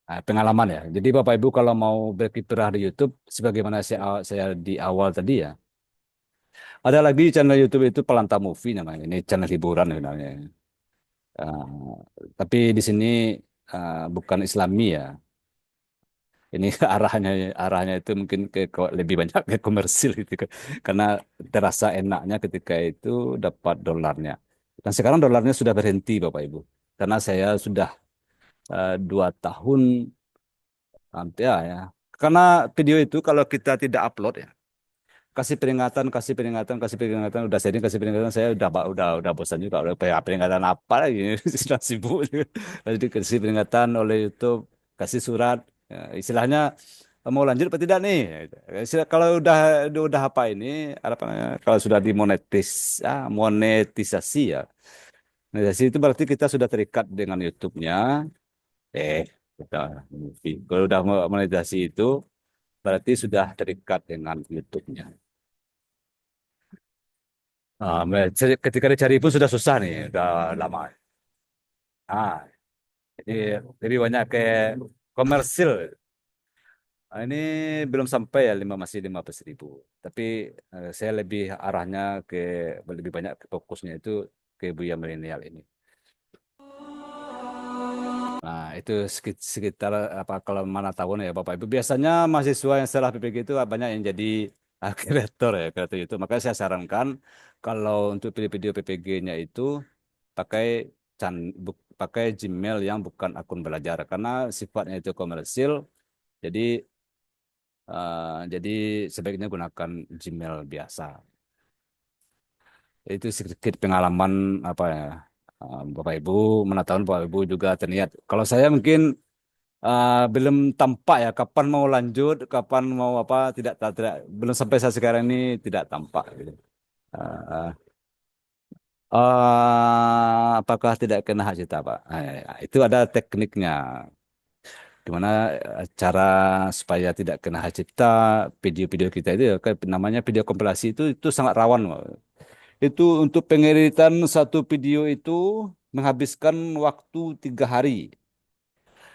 Pengalaman ya. Jadi Bapak Ibu kalau mau berkiprah di YouTube, sebagaimana saya di awal tadi ya, ada lagi channel YouTube itu Pelanta Movie namanya. Ini channel hiburan sebenarnya. Eh, tapi di sini bukan Islami ya. Ini arahnya itu mungkin lebih banyak ke komersil gitu kan. Karena terasa enaknya ketika itu dapat dolarnya. Dan sekarang dolarnya sudah berhenti Bapak Ibu. Karena saya sudah 2 tahun hampir ya. Karena video itu kalau kita tidak upload ya, kasih peringatan, kasih peringatan, kasih peringatan, udah sering kasih peringatan, saya udah bosan juga, udah peringatan apa lagi, sudah sibuk. Jadi kasih peringatan oleh YouTube, kasih surat, ya, istilahnya mau lanjut apa tidak nih? Kalau udah apa ini, apa namanya, kalau sudah monetisasi ya, monetisasi itu berarti kita sudah terikat dengan YouTube-nya, eh, kita, kalau udah monetisasi itu berarti sudah terikat dengan YouTube-nya. Ketika dicari pun sudah susah nih, udah lama. Ah, jadi lebih banyak ke komersil. Ini belum sampai ya masih 15.000. Tapi saya lebih arahnya ke lebih banyak ke fokusnya itu ke Buya Milenial ini. Nah, itu sekitar apa kalau mana tahun ya Bapak Ibu. Biasanya mahasiswa yang setelah PPG itu banyak yang jadi kreator ya, kreator itu. Makanya saya sarankan kalau untuk video PPG-nya itu pakai pakai Gmail yang bukan akun belajar karena sifatnya itu komersil. Jadi sebaiknya gunakan Gmail biasa. Itu sedikit pengalaman apa ya, Bapak Ibu, mana tahun Bapak Ibu juga terniat. Kalau saya mungkin belum tampak ya kapan mau lanjut, kapan mau apa tidak belum sampai saat sekarang ini tidak tampak gitu. Uh, apakah tidak kena hak cipta, Pak? Itu ada tekniknya. Gimana cara supaya tidak kena hak cipta video-video kita itu ya, kayak namanya video kompilasi itu sangat rawan, Pak. Itu untuk pengeditan satu video itu menghabiskan waktu 3 hari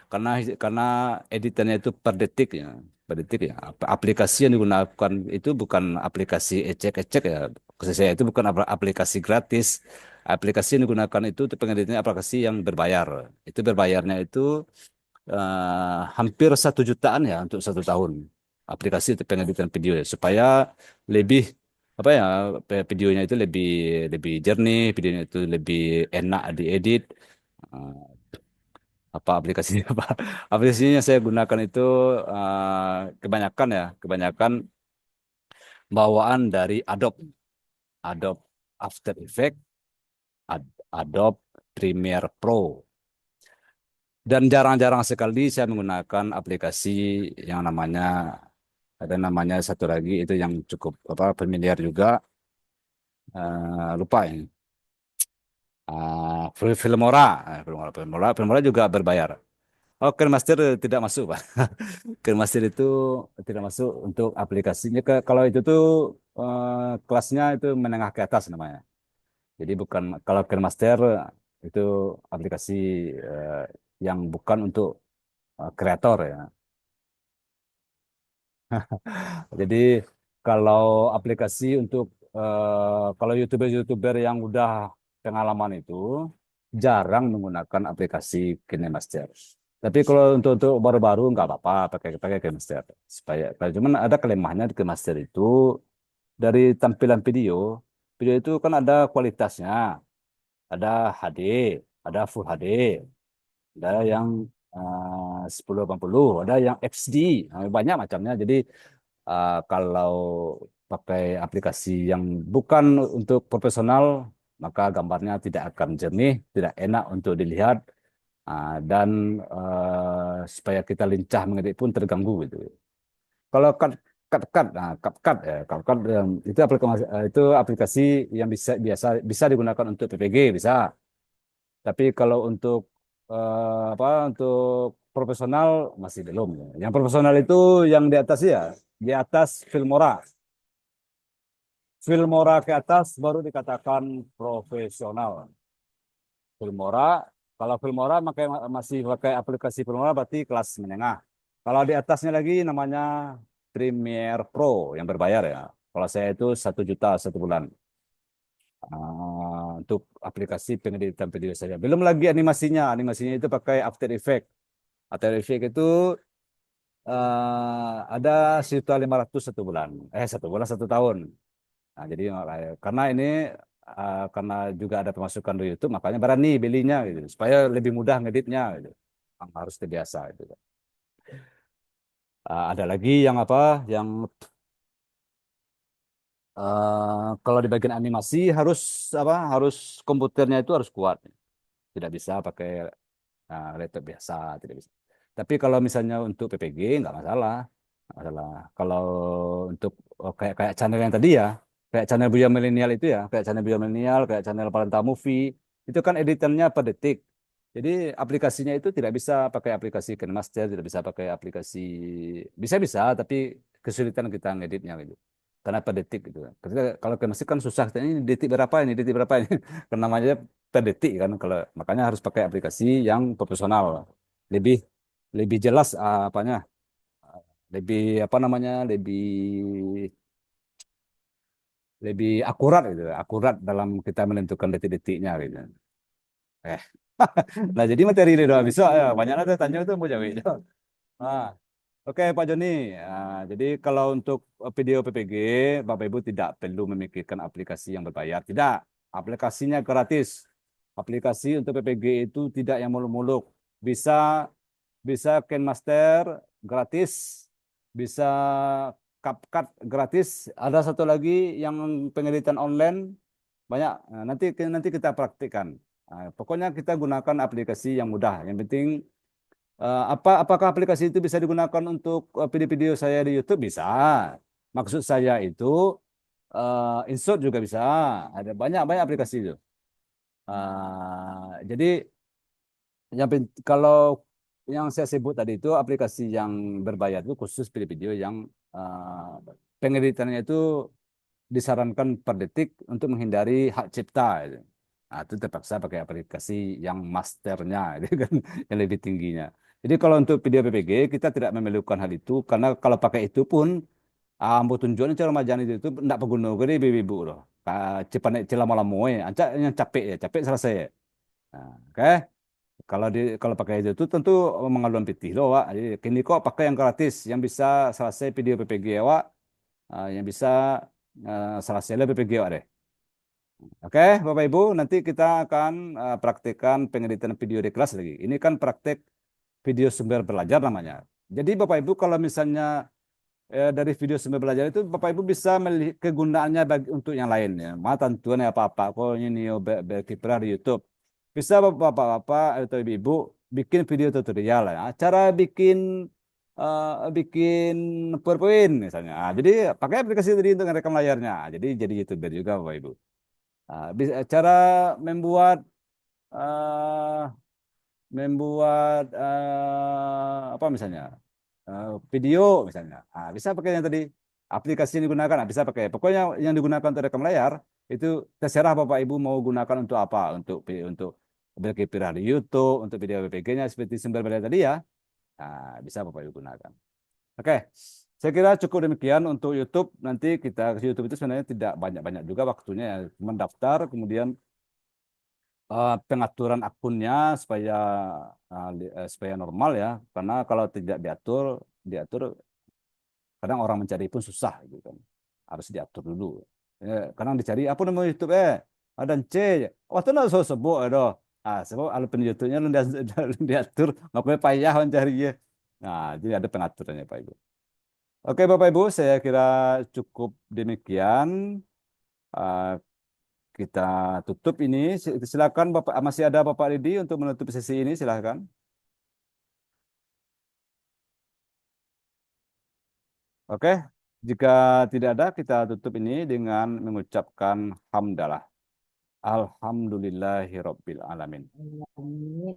karena editannya itu per detik ya. Aplikasi yang digunakan itu bukan aplikasi ecek-ecek ya. Khusus saya itu bukan aplikasi gratis. Aplikasi yang digunakan itu untuk pengeditannya aplikasi yang berbayar. Itu berbayarnya itu hampir 1 jutaan ya untuk 1 tahun. Aplikasi untuk pengeditan video ya, supaya lebih apa ya, videonya itu lebih lebih jernih, videonya itu lebih enak diedit. Eh, apa aplikasinya apa aplikasinya yang saya gunakan itu kebanyakan bawaan dari Adobe After Effects, Adobe Premiere Pro, dan jarang-jarang sekali saya menggunakan aplikasi yang namanya satu lagi itu yang cukup apa familiar juga, lupa ini. Filmora. Filmora juga berbayar. Oh, KineMaster tidak masuk, Pak. KineMaster itu tidak masuk untuk aplikasinya. Kalau itu tuh kelasnya itu menengah ke atas namanya. Jadi bukan, kalau KineMaster itu aplikasi eh, yang bukan untuk kreator ya. Jadi kalau aplikasi untuk kalau YouTuber-YouTuber yang udah pengalaman itu jarang menggunakan aplikasi KineMaster. Tapi kalau untuk baru-baru nggak apa-apa pakai pakai KineMaster. Cuman ada kelemahannya di KineMaster itu dari tampilan video itu kan ada kualitasnya, ada HD, ada Full HD, ada yang 1080, ada yang XD, banyak macamnya. Jadi kalau pakai aplikasi yang bukan untuk profesional, maka gambarnya tidak akan jernih, tidak enak untuk dilihat, dan supaya kita lincah mengedit pun terganggu gitu. Kalau CapCut ya, CapCut itu aplikasi yang bisa digunakan untuk PPG bisa. Tapi kalau untuk untuk profesional masih belum. Yang profesional itu yang di atas ya, di atas Filmora. Filmora ke atas baru dikatakan profesional. Filmora, kalau Filmora masih pakai aplikasi Filmora berarti kelas menengah. Kalau di atasnya lagi namanya Premiere Pro yang berbayar ya. Kalau saya itu 1 juta 1 bulan. Untuk aplikasi pengeditan video saja. Belum lagi animasinya. Animasinya itu pakai After Effects. After Effects itu ada 1.500 satu bulan. Satu bulan 1 tahun. Nah, jadi karena ini karena juga ada pemasukan di YouTube, makanya berani belinya gitu, supaya lebih mudah ngeditnya gitu. Harus terbiasa gitu. Ada lagi yang apa? Yang kalau di bagian animasi harus apa? Harus komputernya itu harus kuat. Tidak bisa pakai laptop biasa, tidak bisa. Tapi kalau misalnya untuk PPG nggak masalah, nggak masalah. Kalau untuk kayak kayak channel yang tadi ya, kayak channel Buya Milenial itu ya, kayak channel Buya Milenial, kayak channel Parenta Movie, itu kan editannya per detik. Jadi aplikasinya itu tidak bisa pakai aplikasi KineMaster, tidak bisa pakai aplikasi bisa tapi kesulitan kita ngeditnya gitu. Karena per detik gitu. Kalau KineMaster kan susah, ini detik berapa ini, detik berapa ini. Karena namanya per detik kan, kalau makanya harus pakai aplikasi yang profesional, lebih lebih jelas apanya, lebih apa namanya, lebih lebih akurat gitu, akurat dalam kita menentukan detik-detiknya gitu. Eh, nah jadi materi ini doang bisa ya, banyak ada tanya itu mau jawab. Nah, oke Pak Joni. Jadi kalau untuk video PPG, Bapak Ibu tidak perlu memikirkan aplikasi yang berbayar. Tidak, aplikasinya gratis. Aplikasi untuk PPG itu tidak yang muluk-muluk. Bisa bisa KineMaster gratis, bisa CapCut gratis. Ada satu lagi yang pengeditan online banyak. Nanti kita praktikkan. Pokoknya kita gunakan aplikasi yang mudah. Yang penting apakah aplikasi itu bisa digunakan untuk video-video saya di YouTube? Bisa. Maksud saya itu InShot juga bisa. Ada banyak aplikasi itu. Jadi kalau yang saya sebut tadi itu aplikasi yang berbayar itu khusus video-video yang pengeditannya itu disarankan per detik untuk menghindari hak cipta. Gitu. Nah, itu terpaksa pakai aplikasi yang masternya, gitu kan, yang lebih tingginya. Jadi kalau untuk video PPG kita tidak memerlukan hal itu karena kalau pakai itu pun ambo tunjuknya cara majani itu tidak pengguna gede ibu loh. Cepat naik celah malam moe, ancak yang capek selesai. Nah, oke. Kalau pakai itu tentu mengaluan pitih loh, Wak. Jadi kini kok pakai yang gratis yang bisa selesai video PPG Wak, yang bisa selesai PPG Wak deh. Oke, Bapak Ibu, nanti kita akan praktekkan pengeditan video di kelas lagi. Ini kan praktek video sumber belajar namanya. Jadi Bapak Ibu kalau misalnya dari video sumber belajar itu Bapak Ibu bisa melihat kegunaannya untuk yang lain ya. Tentuan apa-apa. Kok ini berkiprah di YouTube. Bisa Bapak-bapak atau Ibu bikin video tutorial ya. Cara bikin PowerPoint misalnya. Jadi pakai aplikasi tadi untuk merekam layarnya. Jadi YouTuber juga Bapak Ibu. Cara membuat uh, apa misalnya video misalnya, bisa pakai yang tadi aplikasi yang digunakan, bisa pakai. Pokoknya yang digunakan untuk rekam layar itu terserah Bapak Ibu mau gunakan untuk apa, untuk berkiprah di YouTube, untuk video PPG-nya seperti sumber belajar tadi ya, bisa Bapak Ibu gunakan. Oke. Saya kira cukup demikian untuk YouTube. Nanti kita ke YouTube itu sebenarnya tidak banyak-banyak juga waktunya ya. Mendaftar, kemudian pengaturan akunnya supaya normal ya. Karena kalau tidak diatur kadang orang mencari pun susah gitu kan. Harus diatur dulu. Kadang dicari apa nama YouTube ada C. Waktu itu so sebut ada. Sebab alupin YouTube-nya lu diatur, makanya payah mencari ya. Nah, jadi ada pengaturannya Pak Ibu. Oke Bapak Ibu, saya kira cukup demikian. Kita tutup ini. Silakan Bapak, masih ada Bapak Ridi untuk menutup sesi ini, silakan. Oke, jika tidak ada kita tutup ini dengan mengucapkan hamdalah. Alhamdulillahirabbil alamin. Amin.